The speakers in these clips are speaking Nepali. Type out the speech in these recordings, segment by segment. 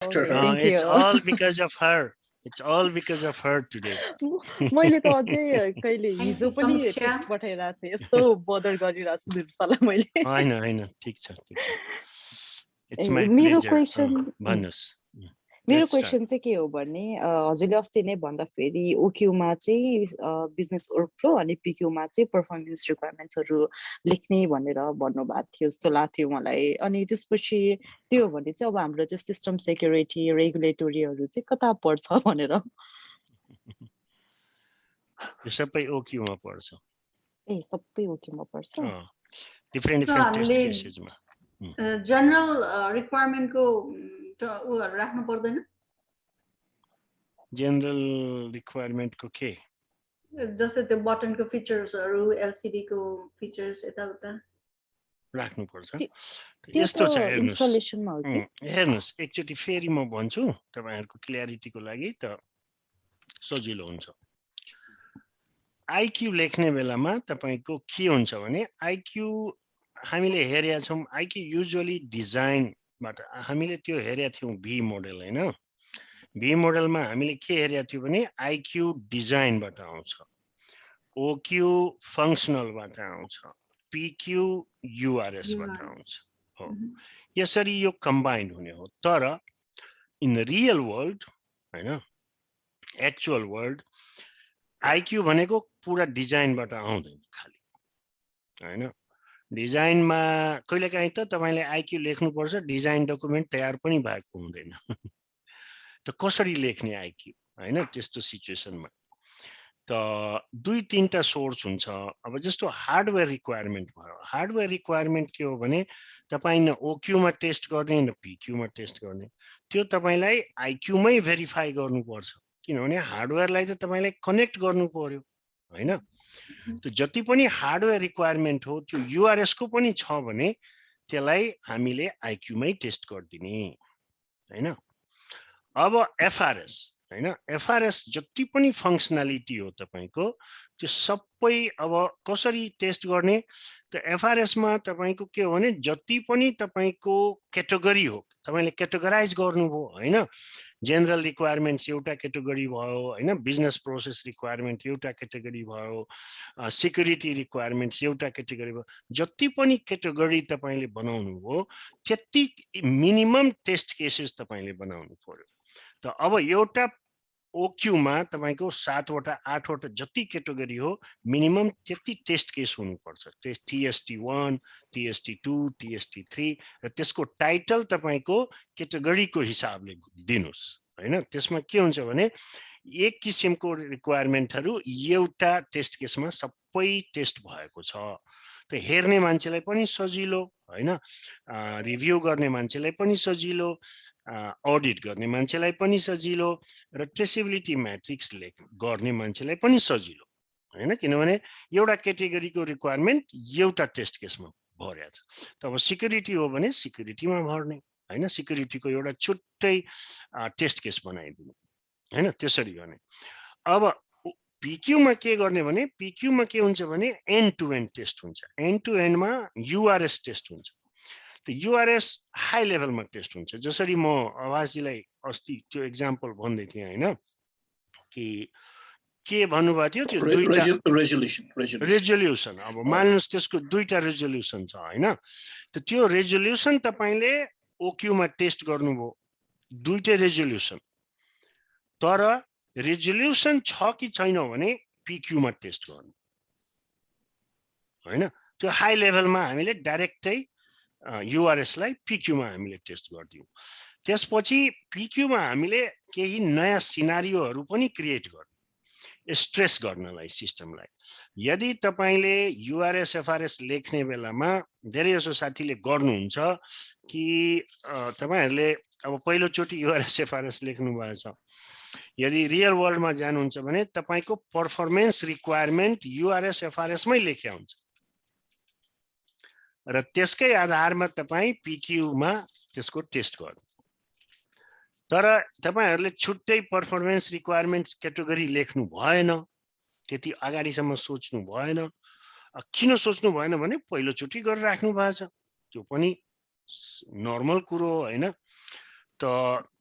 Okay, thank It's you. all because of her. It's all because of her today. मैले त अझै कहिले Thank हिजो you so पनि much, टेक्स्ट Shyam. पठाइरहेको थिएँ यस्तो बदर गरिरहेको छु बिर्सला मैले होइन ठिक छ ठिक छ इट्स माई मेरो प्लेजर क्वेसन भन्नुहोस् मेरो लेट्स स्टार्ट क्वेसन चाहिँ के हो भने हजुरले अस्ति नै भन्दाखेरि ओक्यूमा चाहिँ बिजनेस वर्कफ्लो अनि पिक्यूमा चाहिँ पर्फर्मेन्स रिक्वायरमेन्ट्सहरू लेख्ने भनेर भन्नुभएको थियो जस्तो लाग्थ्यो मलाई अनि त्यसपछि त्यो हो भने चाहिँ अब हाम्रो त्यो सिस्टम सेक्युरिटी रेगुलेटोरीहरू चाहिँ कता पर्छ भनेर यो सबै ओक्यूमा पर्छ ए सबै ओक्यूमा पर्छ डिफ्रेन्ट So, डिफ्रेन्ट टेस्ट हामीले केसेसमा general requirement को उयोहरू राख्नु पर्दैन जेनरल रिक्वायरमेन्टको के जस्तै त्यो बटनको फिचर्सहरू एलसिडी को फिचर्स यताउता राख्नुपर्छ त्यो यस्तो त छ हेर्नुहोस् इन्स्टलेसनमा हो कि हेर्नुहोस् एकचोटि फेरि म भन्छु तपाईँहरूको क्ल्यारिटीको लागि त सजिलो हुन्छ आइक्यू लेख्ने बेलामा तपाईँको के हुन्छ भने आइक्यू हामीले हेरेका छौँ आइक्यू युजुअली डिजाइनबाट हामीले त्यो हेरेका थियौँ भी मोडल होइन भी मोडलमा हामीले के हेरेका थियौँ भने आइक्यू डिजाइनबाट आउँछ ओक्यू फङ्सनलबाट आउँछ पिक्यू युआरएसबाट आउँछ हो यसरी यो कम्बाइन हुने हो तर इन द रियल वर्ल्ड होइन एक्चुअल वर्ल्ड आइक्यू भनेको पुरा डिजाइनबाट आउँदैन खालि होइन डिजाइनमा कहिलेकाहीँ त तपाईँले आइक्यू लेख्नुपर्छ डिजाइन डकुमेन्ट तयार पनि भएको हुँदैन त कसरी लेख्ने आइक्यू होइन त्यस्तो सिचुएसनमा त दुई तिनवटा सोर्स हुन्छ अब जस्तो हार्डवेयर रिक्वायरमेन्ट भयो हार्डवेयर रिक्वायरमेन्ट के हो भने तपाईँ न ओक्यूमा टेस्ट गर्ने न पिक्यूमा टेस्ट गर्ने त्यो तपाईँलाई आइक्यूमै भेरिफाई गर्नुपर्छ किनभने हार्डवेयरलाई त तपाईँले कनेक्ट गर्नु पर्यो होइन त्यो जति पनि हार्डवेयर रिक्वायरमेन्ट हो त्यो युआरएसको पनि छ भने त्यसलाई हामीले आइक्यूमै टेस्ट गरिदिने होइन अब एफआरएस होइन एफआरएस जति पनि फङ्सनालिटी हो तपाईँको त्यो सबै अब कसरी टेस्ट गर्ने त एफआरएसमा तपाईँको के हो भने जति पनि तपाईँको क्याटेगोरी हो तपाईँले क्याटेगोराइज गर्नुभयो होइन जेनरल रिक्वायरमेन्ट्स एउटा क्याटेगोरी भयो होइन बिजनेस प्रोसेस रिक्वायरमेन्ट एउटा क्याटेगोरी भयो सिक्युरिटी रिक्वायरमेन्ट्स एउटा क्याटेगोरी भयो जति पनि क्याटेगोरी तपाईँले बनाउनु भयो त्यति मिनिमम टेस्ट केसेस तपाईँले बनाउनु पर्यो त अब एउटा ओक्यूमा तपाईँको 7वटा 8वटा जति क्याटेगोरी हो मिनिमम त्यति टेस्ट केस हुनुपर्छ TST1 TST2 TST3 र त्यसको टाइटल तपाईँको क्याटेगोरीको हिसाबले दिनुहोस् होइन त्यसमा के हुन्छ भने एक किसिमको रिक्वायरमेन्टहरू एउटा टेस्ट केसमा सबै टेस्ट भएको छ त हेर्ने मान्छेलाई पनि सजिलो होइन रिभ्यू गर्ने मान्छेलाई पनि सजिलो अडिट गर्ने मान्छेलाई पनि सजिलो र ट्रेसेबिलिटी म्याट्रिक्स गर्ने मान्छेलाई पनि सजिलो होइन किनभने एउटा क्याटेगोरीको रिक्वायरमेन्ट एउटा टेस्ट केसमा भरेको छ त अब सिक्युरिटी हो भने सिक्युरिटीमा भर्ने होइन सिक्युरिटीको एउटा छुट्टै टेस्ट केस बनाइदिने होइन त्यसरी गर्ने अब पिक्यूमा के गर्ने भने पिक्यूमा के हुन्छ भने एन्ड टु एन्ड टेस्ट हुन्छ एन्ड टु एन्डमा युआरएस टेस्ट हुन्छ त युआरएस हाई लेभलमा टेस्ट हुन्छ जसरी म आवाजजीलाई अस्ति त्यो एक्जाम्पल भन्दै थिएँ होइन कि के भन्नुभएको थियो त्यो दुईटा रेजोल्युसन अब मान्नुहोस् त्यसको दुईटा रेजोल्युसन छ होइन त त्यो रेजोल्युसन तपाईँले ओक्यूमा टेस्ट गर्नुभयो दुईटै रेजोल्युसन तर रेजोल्युसन छ कि छैन भने पिक्यूमा टेस्ट गर्नु होइन त्यो हाई लेभलमा हामीले डाइरेक्टै युआरएसलाई पिक्यूमा हामीले टेस्ट गरिदियौँ त्यसपछि पिक्यूमा हामीले केही नयाँ सिनारियोहरू पनि क्रिएट गर्नु स्ट्रेस गर्नलाई सिस्टमलाई यदि तपाईँले युआरएस एफआरएस लेख्ने बेलामा धेरै जसो साथीले गर्नुहुन्छ कि तपाईँहरूले अब पहिलोचोटि युआरएस एफआरएस लेख्नु भएको छ यदि रियल वर्ल्डमा जानुहुन्छ भने तपाईँको पर्फर्मेन्स रिक्वायरमेन्ट युआरएस एफआरएसमै लेख्या हुन्छ र त्यसकै आधारमा तपाईँ पिक्यूमा त्यसको टेस्ट गर्नु तर तपाईँहरूले छुट्टै पर्फर्मेन्स रिक्वायरमेन्ट्स क्याटेगोरी लेख्नु भएन त्यति अगाडिसम्म सोच्नु भएन किन सोच्नु भएन भने पहिलोचोटि गरेर राख्नु भएको छ त्यो पनि नर्मल कुरो हो होइन त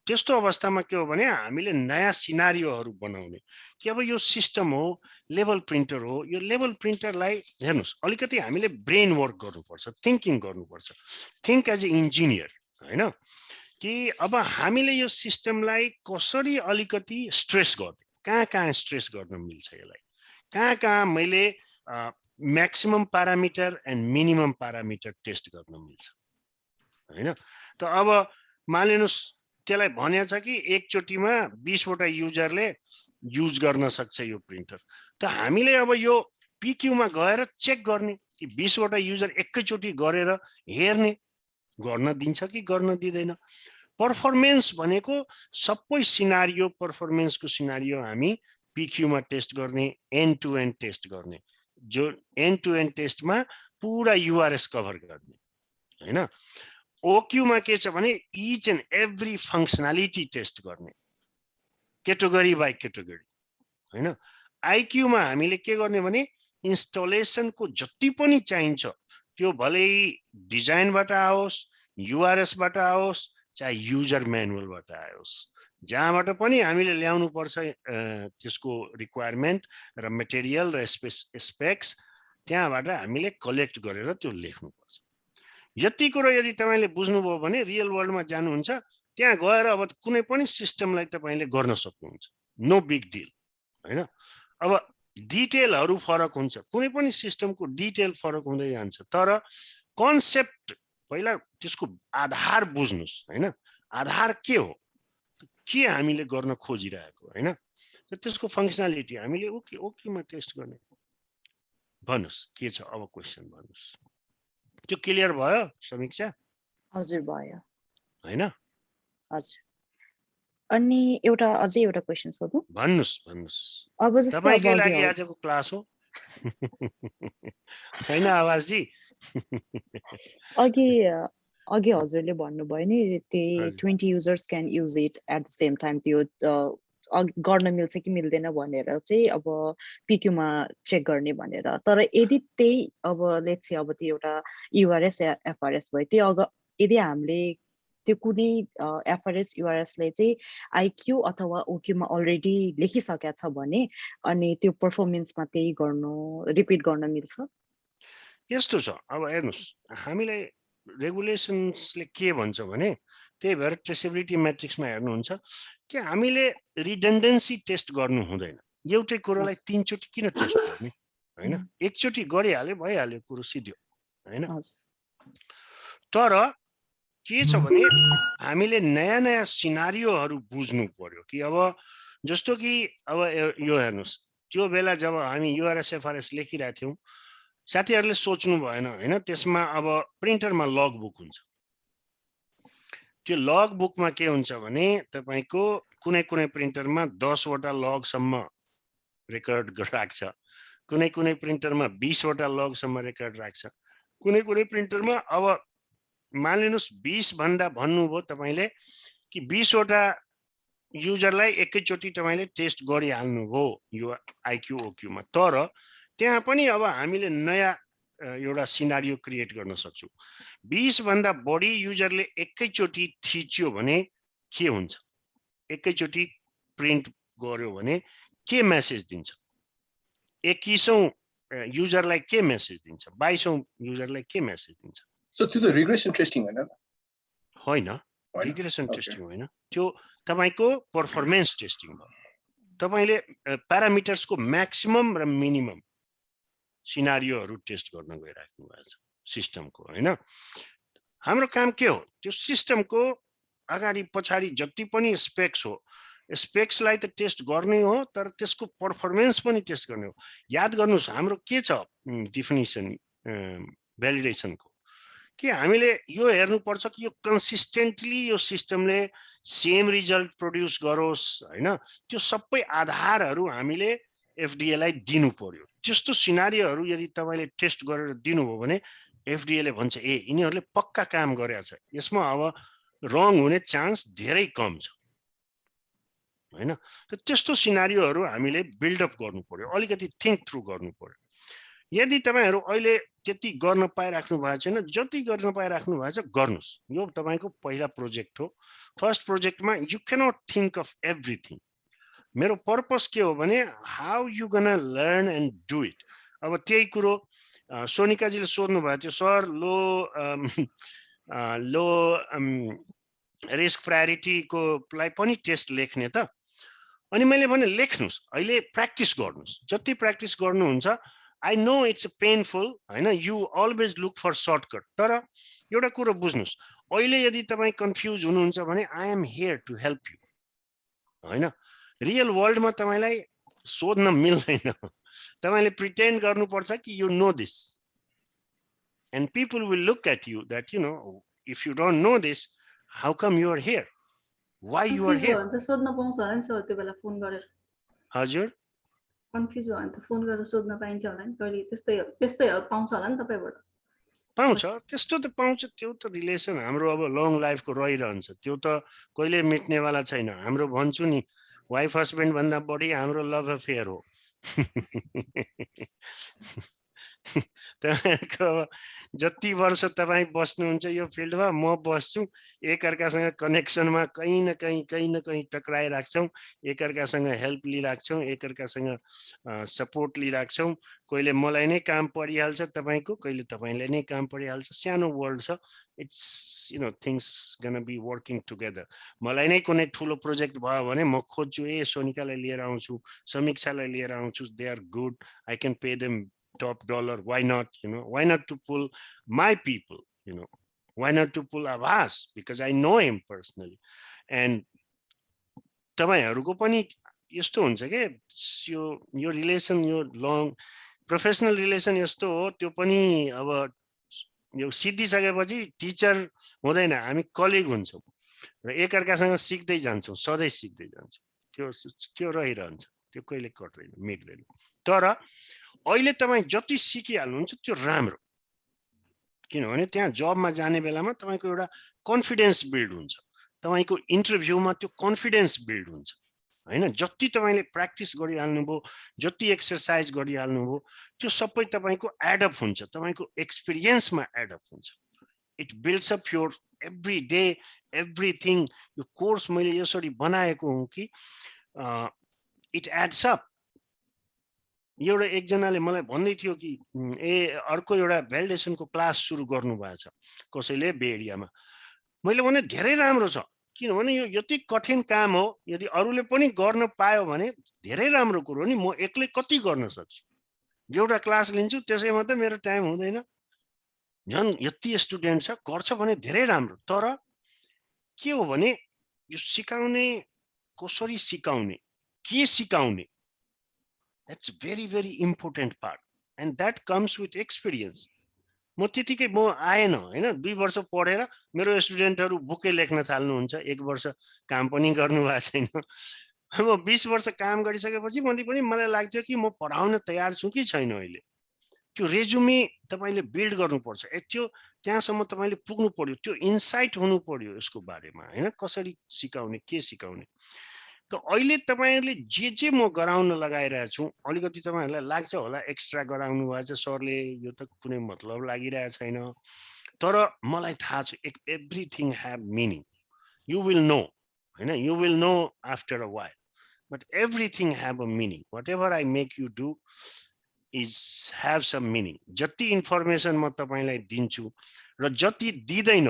त्यस्तो अवस्थामा के हो भने हामीले नयाँ सिनारियोहरू बनाउने कि अब यो सिस्टम हो लेभल प्रिन्टर हो यो लेभल प्रिन्टरलाई हेर्नुस् अलिकति हामीले ब्रेन वर्क गर्नुपर्छ थिङ्किङ गर्नुपर्छ थिङ्क एज ए इन्जिनियर हैन कि अब हामीले यो सिस्टमलाई कसरी अलिकति स्ट्रेस गर्ने कहाँ स्ट्रेस गर्न मिल्छ यसलाई कहाँ मैले maximum parameter and minimum parameter test गर्न मिल्छ हैन त अब मानिनुस् त्यसलाई भनिएको छ कि एकचोटिमा 20 वटा युजरले युज गर्न सक्छ यो प्रिन्टर त हामीले अब यो पिक्यूमा गएर चेक गर्ने कि 20 वटा युजर एकैचोटि गरेर हेर्ने गर्न दिन्छ कि गर्न दिँदैन पर्फर्मेन्स भनेको सबै सिनारियो पर्फर्मेन्सको सिनारियो हामी पिक्यूमा टेस्ट गर्ने एन्ड टु एन्ड टेस्ट गर्ने जो एन्ड टु एन्ड टेस्टमा पुरा युआरएस कभर गर्ने हैन ओक्यूमा के छ भने each and every functionality test गर्ने क्याटेगोरी बाइ क्याटेगोरी हैन आइक्यूमा हामीले के गर्ने भने इन्स्टलेसनको जति पनि चाहिन्छ त्यो भलै डिजाइनबाट आओस् युआरएसबाट आओस् चाहे युजर म्यानुअलबाट आओस् जहाँबाट पनि हामीले ल्याउनु पर्छ त्यसको रिक्वायरमेन्ट र मटेरियल र स्पेक्स त्यहाँबाट हामीले कलेक्ट गरेर त्यो लेख्नुपर्छ यति कुरा यदि तपाईले बुझ्नुभयो भने रियल वर्ल्डमा जानुहुन्छ त्यहाँ गएर अब कुनै पनि सिस्टमलाई तपाईले गर्न सक्नुहुन्छ नो बिग डिल हैन अब डिटेलहरु फरक हुन्छ कुनै पनि सिस्टमको डिटेल फरक हुँदै जान्छ तर कन्सेप्ट पहिला त्यसको आधार बुझ्नुस् हैन आधार के हो के हामीले गर्न खोजिरहेको हैन त्यसको फङ्सनालिटी हामीले ओकेमा टेस्ट गर्ने भन्नुस् के छ अब क्वेशन भन्नुस् त्यो क्लियर भयो समीक्षा हजुर भयो हैन हजुर अनि अझै एउटा क्वेशन सोधौं भन्नुस् अब जस्तो तपाईकै लागि आजको क्लास हो हैन आवाज जी अघि हजुरले भन्नुभयो नि त्यही 20 users can use it at the same time त्यो गर्न मिल्छ कि मिल्दैन भनेर चाहिँ अब पिक्यूमा चेक गर्ने भनेर तर यदि त्यही अब लेट्स से अब त्यो एउटा युआरएस एफआरएस भयो त्यो यदि हामीले त्यो कुनै एफआरएस युआरएसले चाहिँ आइक्यू अथवा ओक्यूमा अलरेडी लेखिसकेको छ भने अनि त्यो पर्फर्मेन्समा त्यही रिपिट गर्न मिल्छ यस्तो छ अब हेर्नुस् हामीले रेगुलेसन्सले के भन्छ भने त्यही भएर ट्रेसेबिलिटी म्याट्रिक्समा हेर्नुहुन्छ कि हामीले रिडन्डेन्सी टेस्ट गर्नु हुँदैन एउटै कुरालाई 3 चोटि किन टेस्ट गर्ने हैन एकचोटि गरिहाले भइहाल्यो कुरो सिध्यो हैन तर के छ भने हामीले नयाँ सिनारियोहरु बुझ्नु पर्यो कि अब जस्तो कि अब यो हेर्नुस् त्यो बेला जब हामी युआरएस एफआरएस लेखिरहेका थियौं साथीहरुले सोच्नु भएन हैन त्यसमा अब प्रिन्टरमा लग बुक हुन्छ त्यो लग बुकमा के हुन्छ भने तपाईको कुनै प्रिन्टरमा 10 वटा लग सम्म रेकर्ड राख्छ कुनै प्रिन्टरमा 20 वटा लग सम्म रेकर्ड राख्छ कुनै प्रिन्टरमा अब मानिनुस् 20 भन्दा भन्नुभयो तपाईले कि 20 वटा युजरलाई एकैचोटि तपाईले टेस्ट गरिहाल्नुभयो यो आइक्यू ओक्यूमा तर त्यहाँ पनि अब हामीले नयाँ एउटा सिनारियो क्रिएट गर्न सक्छौं 20 भन्दा बढी युजरले एकैचोटि थिच्यो भने के हुन्छ एकैचोटि प्रिन्ट गर्यो भने के मेसेज दिन्छ 21औं युजरलाई के मेसेज दिन्छ 22औं युजरलाई के मेसेज दिन्छ सो त्यो रिग्रेसन टेस्टिङ होइन रिग्रेसन टेस्टिङ होइन त्यो तपाईको परफर्मेन्स टेस्टिङ हो तपाईले प्यारामिटर्सको म्याक्सिमम र मिनिमम सिनारियोहरु टेस्ट गर्न गइराख्नु भएको छ सिस्टमको हैन हाम्रो काम के हो त्यो सिस्टमको अगाडि पछाडी जति पनि स्पेक्स हो स्पेक्सलाई त टेस्ट गर्ने हो तर त्यसको परफर्मेन्स पनि टेस्ट गर्ने हो याद गर्नुस् हाम्रो के छ डेफिनिसन भ्यालिडेसनको कि हामीले यो हेर्नु पर्छ कि यो कन्सिस्टेन्टली यो सिस्टमले सेम रिजल्ट प्रोड्युस गरोस् हैन त्यो सबै आधारहरु हामीले एफडीए लाई दिनु पर्यो त्यस्तो सिनारियोहरु यदि तपाईले टेस्ट गरेर दिनुभयो भने एफडीए ले भन्छ ए यिनीहरुले पक्का काम गरेको छ यसमा अब रङ हुने चान्स धेरै कम छ हैन त त्यस्तो सिनारियोहरु हामीले बिल्ड अप गर्नु पर्यो अलिकति थिंक थ्रु गर्नु पर्यो यदि तपाईहरु अहिले त्यति गर्न पाइराख्नु भएको छैन, जति गर्न पाइराख्नु भएको छ गर्नुस्। यो तपाईको पहिला प्रोजेक्ट हो। फर्स्ट प्रोजेक्टमा you cannot think of everything. मेरो पर्पस के हो भने how you gonna learn and do it. अब त्यही कुरो सोनिकाजीले सोध्नु भएको थियो, सर लो रिस्क प्रायोरिटी को लाई पनि टेस्ट लेख्ने त। अनि मैले भने लेख्नुस्, अहिले प्र्याक्टिस गर्नुस्। जति प्र्याक्टिस गर्नुहुन्छ, आई नो इट्स पेनफुल हैन, you always look for shortcut. तर एउटा कुरो बुझ्नुस्, अहिले यदि तपाई कन्फ्युज हुनुहुन्छ भने I am here to help you हैन। रियल वर्ल्डमा तपाईलाई सोध्न मिल्दैन। तपाईले प्रिटेन्ड गर्नुपर्छ कि you know this, and people will look at you that you know if you don't know this, how come you are here, why you are here. त सोध्न पाउँछ होला नि सर त्यो बेला फोन गरेर। हजुर, कन्फ्युज भयो भने त फोन गरेर सोध्न पाइन्छ होला नि, कहिले त्यस्तै पाउँछ होला नि तपाईबाट। पाउँछ, त्यस्तो त पाउँछ। त्यो त रिलेसन हाम्रो अब लङ लाइफको रहिरहन्छ, त्यो त कहिले मिट्नेवाला छैन। हाम्रो भन्छु नि, वाइफ हस्बेन्ड भन्दा बढी हाम्रो लभ अफेयर हो। तपाईको जति वर्ष तपाई बस्नुहुन्छ यो फिल्डमा, म बस्छु, एकअर्कासँग कनेक्सनमा कहीँ न कहीँ टक्राइराख्छौँ, एकअर्कासँग हेल्प लिइराख्छौँ, एकअर्कासँग सपोर्ट लिइराख्छौँ। कहिले मलाई नै काम परिहाल्छ तपाईको, कहिले तपाईले नै काम परिहाल्छ। सानो वर्ल्ड छ, it's you know things gonna be working together. मलाई नै कुनै ठुलो प्रोजेक्ट भयो भने म खोज्छु, सोनिकालाई लिएर आउँछु, समीक्षालाई लिएर आउँछु, they are good, I can pay them top dollar, why not, you know, why not to pull my people, you know, why not to pull Abbas, because I know him personally. And तपाईहरुको पनि यस्तो हुन्छ के, यो रिलेसन, यो लङ प्रोफेसनल रिलेसन यस्तो हो, त्यो पनि अब यो सिद्धिसकेपछि टिचर हुँदैन, हामी कलिग हुन्छौँ र एकअर्कासँग सिक्दै जान्छौँ, सधैँ सिक्दै जान्छौँ। त्यो रहिरहन्छ, त्यो कहिले कट्दैन, मिट्दैन। तर अहिले तपाई जति सिकिहाल्नुहुन्छ त्यो राम्रो, किनभने त्यहाँ जबमा जाने बेलामा तपाईको एउटा कन्फिडेन्स बिल्ड हुन्छ, तपाईको इन्टरभ्यूमा त्यो कन्फिडेन्स बिल्ड हुन्छ हैन। जति तपाईले प्र्याक्टिस गरिहाल्नुभयो, जति एक्सरसाइज गरिहाल्नुभयो, त्यो सबै तपाईको एडअप हुन्छ, तपाईको एक्सपिरियन्समा एडअप हुन्छ। It builds up your every day everything. यो कोर्स मैले यसरी बनाएको हुँ कि इट एड्स अप। एउटा एकजनाले मलाई भन्दै थियो कि अर्को एउटा भ्यालिडेसनको क्लास सुरु गर्नु भएको छ कसैले बे एरियामा। मैले भने धेरै राम्रो छ, किनभने यो यति कठिन काम हो, यदि अरूले पनि गर्न पायो भने धेरै राम्रो कुरो हो नि। म एक्लै कति गर्न सक्छु, एउटा क्लास लिन्छु, त्यसैमा त मेरो टाइम हुँदैन। झन् यति स्टुडेन्ट छ, गर्छ भने धेरै राम्रो। तर के हो भने यो सिकाउने, कसरी सिकाउने, के सिकाउने, that's very important part, and that comes with experience. म त्यतिकै म आएन हैन, 2 वर्ष पढेर मेरो स्टुडेन्टहरु बुकै लेख्न थाल्नुहुन्छ, 1 वर्ष काम पनि गर्नु भएको छैन। म 20 वर्ष काम गरिसकेपछि मलाई लाग्थ्यो कि म पढाउन तयार छु कि छैन। अहिले त्यो रेजुमे तपाईले बिल्ड गर्नुपर्छ, त्यो त्यहाँसम्म तपाईले पुग्नु पर्यो, त्यो इन्साइट हुनु पर्यो यसको बारेमा हैन, कसरी सिकाउने, के सिकाउने। त अहिले तपाईहरुले जे म गराउन लगाइरहेको छु, अलिकति तपाईहरुलाई लाग्छ होला एक्स्ट्रा गराउनु भएछ सरले, यो त कुनै मतलब लागिरहेको छैन। तर मलाई थाहा छ everything have meaning. You will know हैन, you will know after a while, but everything have a meaning. Whatever I make you do is have some meaning. जति इन्फर्मेसन म तपाईलाई दिन्छु र जति दिँदैन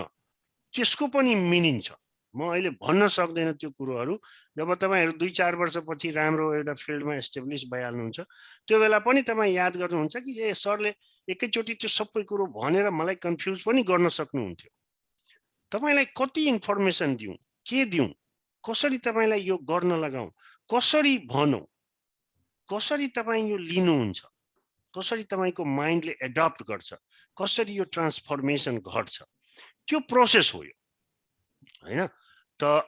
त्यसको पनि मिनिङ छ। म अहिले भन्न सक्दैन त्यो कुरोहरू। जब तपाईहरु 2-4 वर्षपछि राम्रो एउटा फिल्डमा एस्टाब्लिश भइहाल्नुहुन्छ, त्यो बेला पनि तपाई याद गर्नुहुन्छ कि सरले एकैचोटी त्यो सबै कुरो भनेर मलाई कन्फ्युज पनि गर्न सक्नुहुन्थ्यो। तपाईलाई कति इन्फर्मेसन दिउँ, के दिउँ, कसरी तपाईलाई यो गर्न लगाऊ, कसरी भनौं, कसरी तपाई यो लिनुहुन्छ, कसरी तपाईको माइन्डले एडप्ट गर्छ, कसरी यो ट्रान्सफर्मेसन घट्छ, त्यो प्रोसेस हो यो हैन। त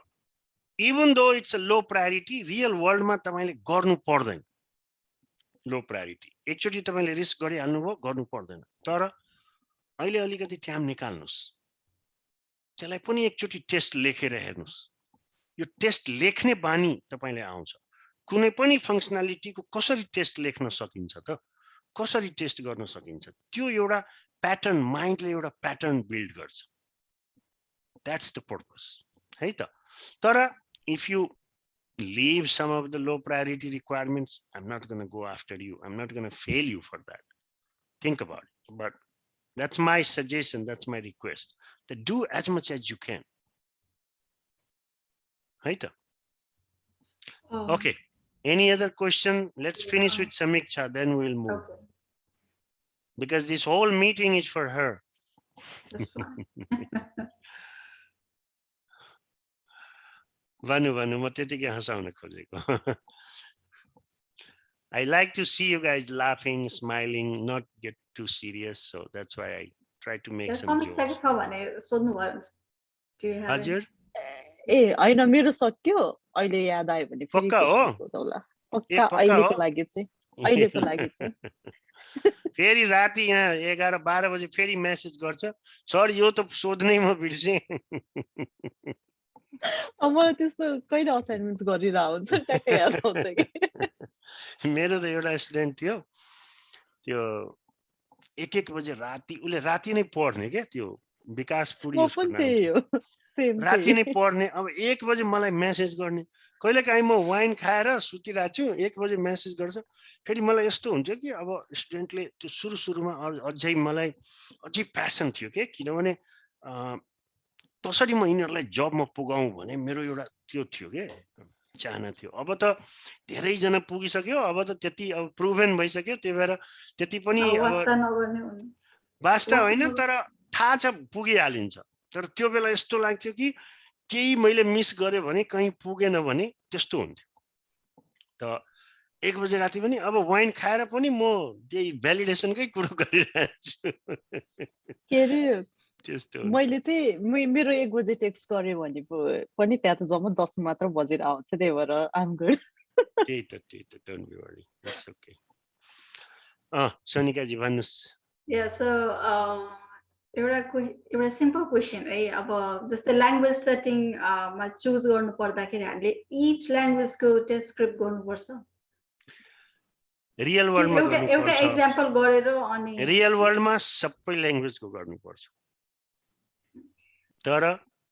even though it's a low priority, real वर्ल्डमा तपाईले गर्नु पर्दैन लो प्रायोरिटी। एकचोटी तपाईले रिस्क गरिहाल्नुभयो, गर्नु पर्दैन। तर अहिले अलिकति टाइम निकाल्नुस्, त्यसलाई पनि एकचोटी टेस्ट लेखेर हेर्नुस्। यो टेस्ट लेख्ने बानी तपाईले आउँछ। कुनै पनि फंक्सनालिटीको कसरी टेस्ट लेख्न सकिन्छ त, कसरी टेस्ट गर्न सकिन्छ त्यो एउटा प्याटर्न माइन्डले एउटा प्याटर्न बिल्ड गर्छ द्याट्स द पर्पस है त तर if you leave some of the low priority requirements, I'm not going to go after you. I'm not going to fail you for that. Think about it. But that's my suggestion. That's my request. That do as much as you can. Right? Okay. Any other question? Let's finish with Samiksha, then we'll move. Okay. Because this whole meeting is for her. That's fine. Vanu, म त्यतिकै हँसाउन खोजेको. I like to see you guys laughing, smiling, not get too serious. So that's why I try to make some jokes. हजुर ए हैन मेरो सक्यो अहिले याद आयो भने फेरि पक्का हो सोधौला पक्का अहिलेको लागि चाहिँ फेरि राति यहाँ 11-12 बजे फेरि मेसेज गर्छ सर यो त सोध्नै म बिर्सेँ. मलाई त्यस्तो कहिले असाइनमेन्ट्स गरिरहेको हुन्छ ट्याक्कै याद आउँछ कि. मेरो त एउटा स्टुडेन्ट थियो त्यो 1-1 बजे राति उसले राति नै पढ्ने क्या त्यो विकास पुरी उसको नाम राति नै पढ्ने. अब 1 बजे मलाई मेसेज गर्ने कहिलेकाहीँ म वाइन खाएर सुतिरहेको छु 1 बजे मेसेज गर्छ. फेरि मलाई यस्तो हुन्छ कि अब स्टुडेन्टले त्यो सुरुमा अझै मलाई अझै प्यासन थियो के किनभने कसरी म यिनीहरूलाई जबमा पुगाउँ भने मेरो एउटा त्यो थियो के चाहना थियो. अब त धेरैजना पुगिसक्यो अब त त्यति अब प्रुभन भइसक्यो त्यही भएर त्यति पनि वास्ता होइन तर थाहा छ पुगिहालिन्छ. तर त्यो बेला यस्तो लाग्थ्यो कि केही मैले मिस गरेँ भने कहीँ पुगेन भने त्यस्तो हुन्थ्यो. त 1 बजे राति पनि अब वाइन खाएर पनि म त्यही भ्यालिडेसनकै कुरो गरिरहेको छु. मैले चाहिँ मेरो 1 बजे टेक्स्ट गरे भने पनि त्यहाँ त जम्मा 10 मात्र बजेर आउँछ त्यही भएर आम गुड. त्यही त don't be worry that's okay. Sonika ji भन्नुस्. या सो एउटा सिम्पल क्वेसन है. अब जस्तै ल्याङ्ग्वेज सेटिङ मा चुज गर्नु पर्दाखेरि हामीले इच ल्याङ्ग्वेजको टेस्ट स्क्रिप्ट गर्नुपर्छ. रियल वर्ल्डमा एउटा एक्जाम्पल गरेर अनि रियल वर्ल्डमा सबै ल्याङ्ग्वेजको गर्नुपर्छ. तर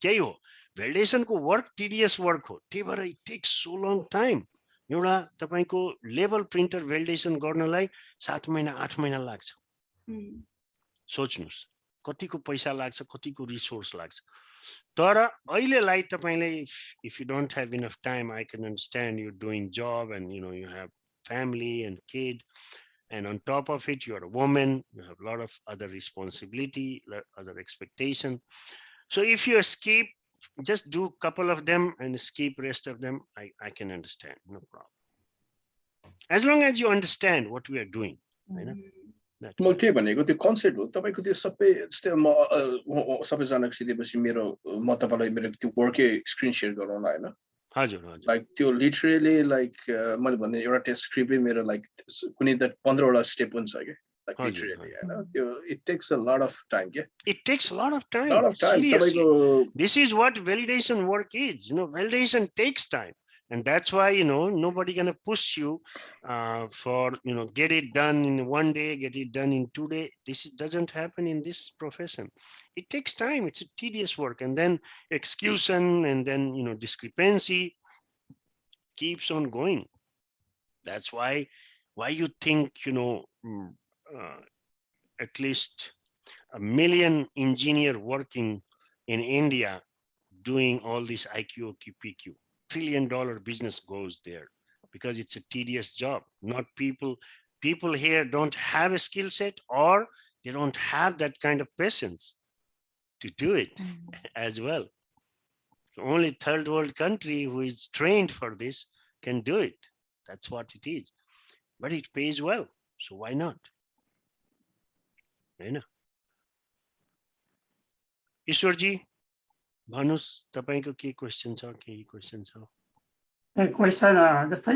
त्यही हो भ्यालिडेसनको वर्क टिडियस वर्क हो. त्यही भएर it takes so long time. एउटा तपाईँको लेभल प्रिन्टर भ्यालिडेसन गर्नलाई 7 महिना 8 महिना लाग्छ. सोच्नुहोस् कतिको पैसा लाग्छ कतिको रिसोर्स लाग्छ. तर अहिलेलाई तपाईँले if you don't have enough time I can understand you doing job and you have family and kid and on top of it you are a woman, you have a lot of other responsibility, other expectation. So if you skip, just do couple of them and skip rest of them, I can understand, no problem, as long as you understand what we are doing. म के भनेको त्यो कन्सेप्ट हो तपाईको त्यो सबैजनाको सिधैपछि म तपाईलाई मेरो त्यो वर्कै स्क्रिन शेयर गराउन हैन. हजुर लाइक त्यो लिटरली लाइक मैले भन्ने एउटा टेस्ट स्क्रिप्टै मेरो लाइक कुनै त 15 वटा स्टेप हुन्छ के लाइक लिटरली हैन. त्यो it takes a lot of time के it takes a lot of time seriously. This is what validation work is. Validation takes time, and that's why nobody gonna push you for get it done in 1 day, get it done in 2 days. This doesn't happen in this profession. It takes time. It's a tedious work, and then execution, and then discrepancy keeps on going. That's why you think at least 1 million engineer working in India doing all this IQ, OQ, PQ. $1 trillion business goes there because it's a tedious job. Not people here don't have a skill set, or they don't have that kind of patience to do it as well. Only third world country who is trained for this can do it. That's what it is. But it pays well, so why not? ईश्वरजी भन्नुस् तपाईको के क्वेशन छ के क्वेशन छ? क्वेशन जस्तै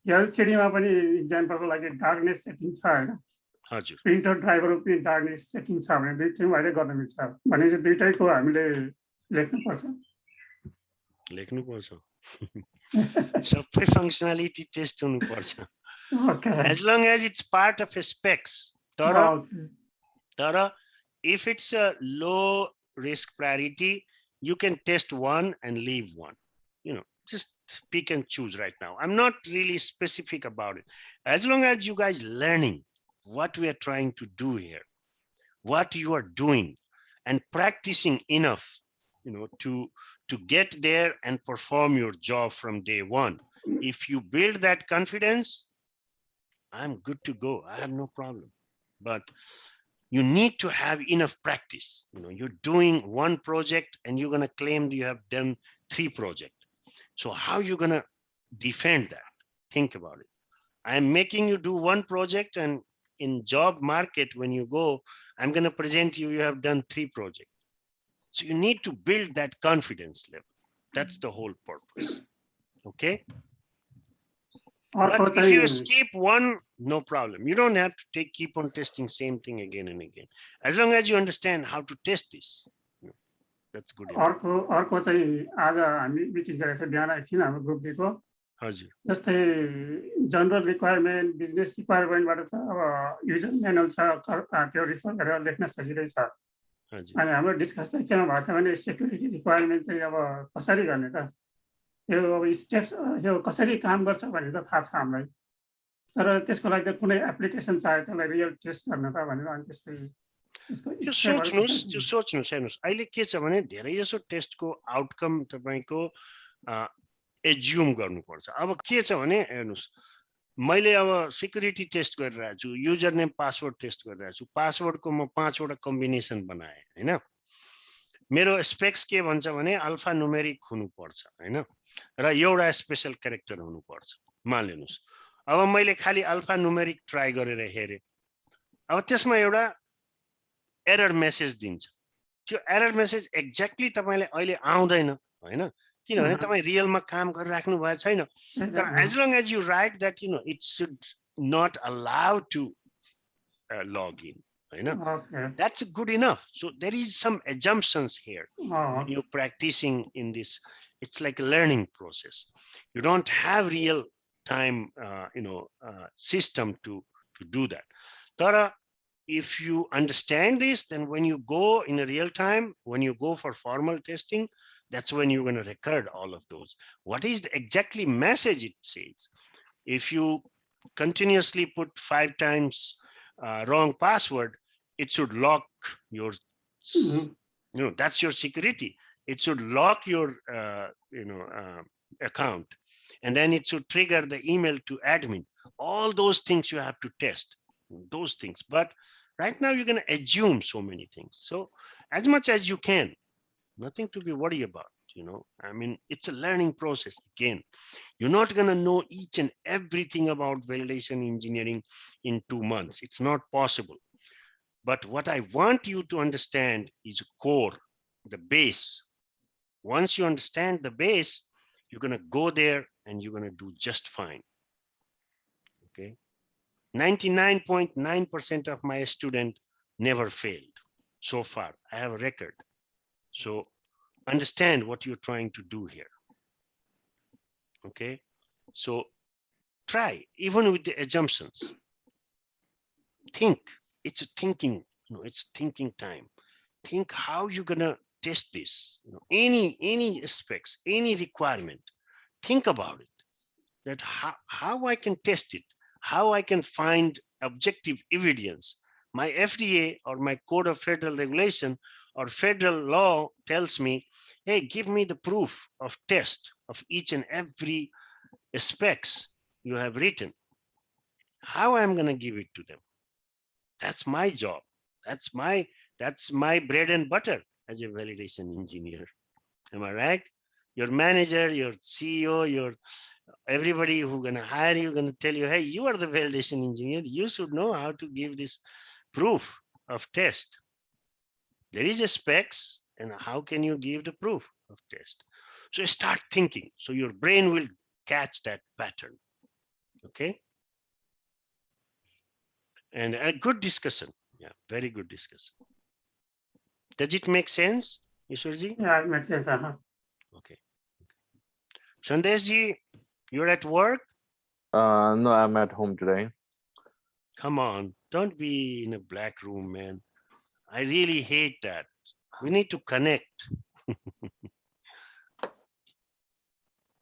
एलसिडीमा पनि एक्जाम्पलको लागि डार्कनेस सेटिङ छ हैन? हजुर. प्रिन्टर ड्राइभरमा पनि डार्कनेस सेटिङ छ भने दुईटै भएर गर्न मिल्छ भनेपछि दुईटैको हामीले लेख्नुपर्छ. सबै फंक्सनालिटी टेस्ट हुनुपर्छ. Okay. as long as it's part of a specs. Tara, Okay. Tara, if it's a low risk priority, you can test one and leave one. You know, just pick and choose right now. I'm not really specific about it. As long as you guys learning what we are trying to do here, what you are doing, and practicing enough, you know, to get there and perform your job from day one. If you build that confidence, I'm good to go. I have no problem. But you need to have enough practice. You know, you're doing one project and you're going to claim you have done 3 projects. So how you going to defend that? Think about it. I'm making you do one project, and in job market, when you go, I'm going to present you have done 3 projects. So you need to build that confidence level. That's the whole purpose. Okay. But if you skip one, no problem. You don't have to keep on testing same thing again and again. As long as you understand how to test this, that's good enough. अर्को चाहिँ आज हामी मिटिङ गरेको थियो बिहान एकछिन हाम्रो ग्रुप डेको हजुर जस्तै जनरल रिक्वायरमेन्ट बिजनेस रिक्वायरमेन्टबाट त अब युजर म्यानुअल छ त्यो रिफर गरेर लेख्न सजिलै छ अनि हाम्रो डिस्कस चाहिँ केमा भएको थियो भने सेक्युरिटी रिक्वायरमेन्ट चाहिँ अब कसरी गर्ने त यो अब स्टेप्स यो कसरी काम गर्छ भन्ने त थाहा छ हामीलाई तर त्यसको लागि त कुनै एप्लिकेसन चाहियो त्यसलाई रियल टेस्ट गर्न त भनेर अनि त्यसको त्यो सोच्नुस् हेर्नुस् अहिले के छ भने धेरै जसो टेस्टको आउटकम तपाईको एज्युम गर्नुपर्छ। अब के छ भने हेर्नुस् मैले अब सिक्युरिटी टेस्ट गरिरहेको छु, युजर नेम पासवर्ड टेस्ट गरिरहेको छु, पासवर्डको म 5 वटा कम्बिनेसन बनाएँ हैन। मेरो स्पेक्स के भन्छ भने अल्फा न्युमेरिक हुनुपर्छ हैन र एउटा स्पेशल क्यारेक्टर हुनुपर्छ मानिलिनुस्। अब मैले खाली अल्फा न्युमेरिक ट्राई गरेर हेरे, अब त्यसमा एउटा एरर मेसेज दिन्छ। त्यो एरर मेसेज एक्ज्याक्टली तपाईले अहिले आउँदैन हैन, किनभने तपाई रियलमा काम गरिराख्नु भएको छैन। तर as long as you write that you know it should not allow to log in, you know. That's good enough. So there is some assumptions here when you're practicing in this. It's like a learning process. You don't have real time system to do that. Tara, if you understand this, then when you go in a real time, when you go for formal testing, that's when you're going to record all of those. What is the exactly message it says? If you continuously put 5 times wrong password, it should lock your, that's your security. It should lock your, account, and then it should trigger the email to admin. All those things you have to test, those things. But right now you're going to assume so many things. So as much as you can, nothing to be worried about. I mean, it's a learning process. Again, you're not going to know each and everything about validation engineering in 2 months. It's not possible. But what I want you to understand is core, the base. Once you understand the base, you're going to go there and you're going to do just fine. Okay. 99.9% of my students never failed so far. I have a record. So understand what you're trying to do here. Okay. So try, even with the assumptions. Think. It's a thinking, it's thinking time. Think how you're gonna test this. Any specs, any requirement. Think about it. That how I can test it, how I can find objective evidence. My FDA or my Code of Federal Regulation or federal law tells me, hey, give me the proof of test of each and every specs you have written. How I'm gonna give it to them? That's my job. That's my bread and butter as a validation engineer. Am I right? Your manager, your CEO, everybody who's gonna hire you, gonna tell you, hey, you are the validation engineer. You should know how to give this proof of test. There is a specs, and how can you give the proof of test? So start thinking. So your brain will catch that pattern. Okay. And a good discussion. Yeah, very good discussion. Does it make sense, Ishwarji? Yeah, it makes sense. Okay. Sandeshji, you're at work? No, I'm at home today. Come on, don't be in a black room, man. I really hate that. We need to connect.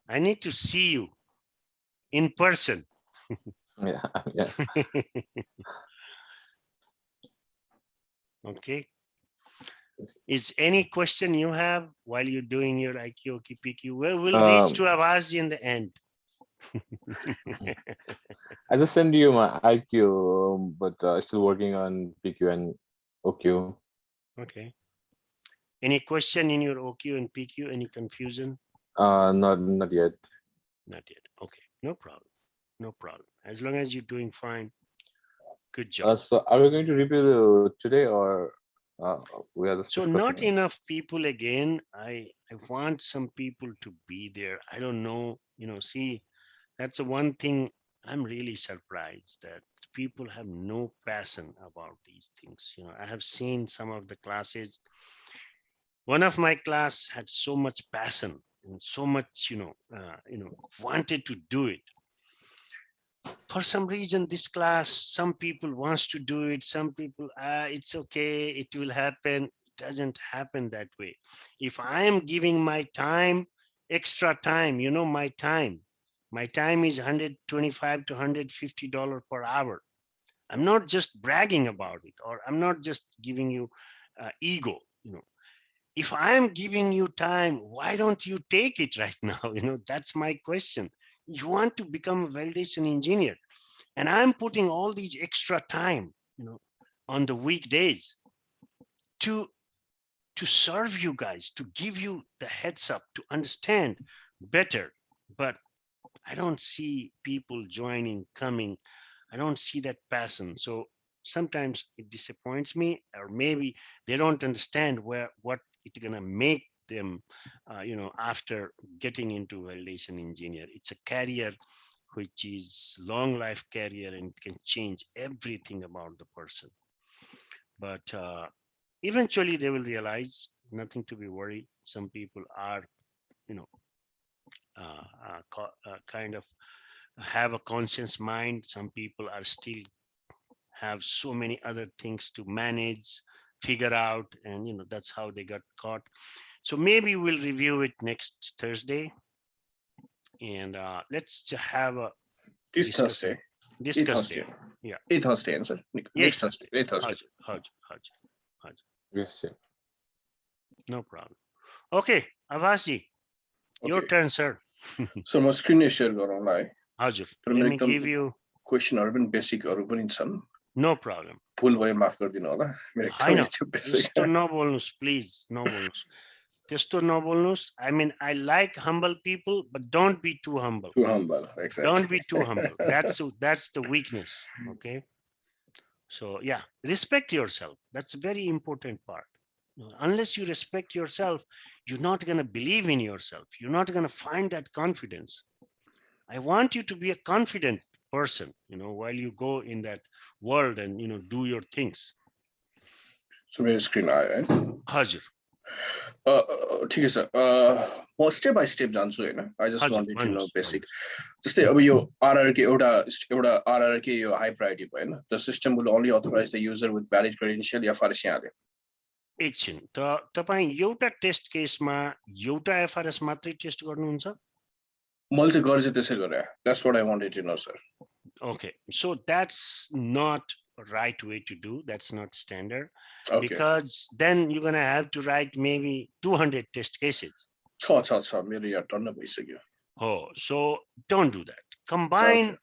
I need to see you in person. Yeah, yeah. Okay. Is any question you have while you're doing your IQ, PQ? Well, we'll reach to Avazji in the end. I just sent you my IQ, but still working on PQ and OQ. Okay. Any question in your OQ and PQ? Any confusion? Not yet. Not yet. Okay, no problem. No problem. As long as you're doing fine. Good job. So are we going to review today, or we are just So discussing not it? enough people again. I want some people to be there. I don't know, see, that's the one thing I'm really surprised that people have no passion about these things. I have seen some of the classes. One of my class had so much passion and so much, wanted to do it. For some reason, this class, some people wants to do it. Some people, it's okay, it will happen. It doesn't happen that way. If I am giving my time, extra time, my time is $125 to $150 per hour. I'm not just bragging about it, or I'm not just giving you ego. If I am giving you time, why don't you take it right now? That's my question. You want to become a validation engineer, and I'm putting all these extra time, on the weekdays to serve you guys, to give you the heads up, to understand better. But I don't see people joining, coming. I don't see that passion. So sometimes it disappoints me, or maybe they don't understand what it's gonna make them, after getting into validation engineer. It's a career which is long life career and can change everything about the person. But eventually they will realize, nothing to be worried. Some people are, kind of have a conscious mind. Some people are still have so many other things to manage, figure out, and that's how they got caught. So maybe we'll review it next Thursday, and let's have a This discussion. Thursday. Yeah. 8 Thursday answer. Next Thursday. 8 Thursday. Yes, yeah. No problem. Okay, Avazji, your turn, sir. So my screen share गरौँला है. Hazur, let me give you क्वेशनहरु पनि बेसिकहरु पनि छन्. No problem. भुल भयो माफ गरिदिनु होला. मेरो होइन, त्यस्तो नबोल्नुस्, please, नबोल्नुस्. त्यस्तो नबोल्नुस्. I mean, I like humble people, but don't be too humble. Too humble, exactly. Don't be too humble. That's the weakness, okay? So yeah, respect yourself. That's a very important part. Unless you respect yourself, you're not going to believe in yourself. You're not going to find that confidence. I want you to be a confident person, while you go in that world and, do your things. So मेरो screen आयो है. Hazur. ठिकै छ. म स्टेप बाइ स्टेप जान्छु हैन. I just wanted to know basic. जस्तै अब यो RRK एउटा RRK यो high priority भयो हैन. The system will only authorize the user with valid credential FRS यहाँले. एकछिन त तपाई एउटा टेस्ट केसमा एउटा FRS मात्रै टेस्ट गर्नुहुन्छ? मैले चाहिँ गर्छु त्यसै गरे. That's what I wanted to know, sir. Okay, so that's not right way to do. That's not standard. Okay. Because then you're gonna have to write maybe 200 test cases. मेरो यहाँ टन्न भइसक्यो. Oh, so don't do that. Combine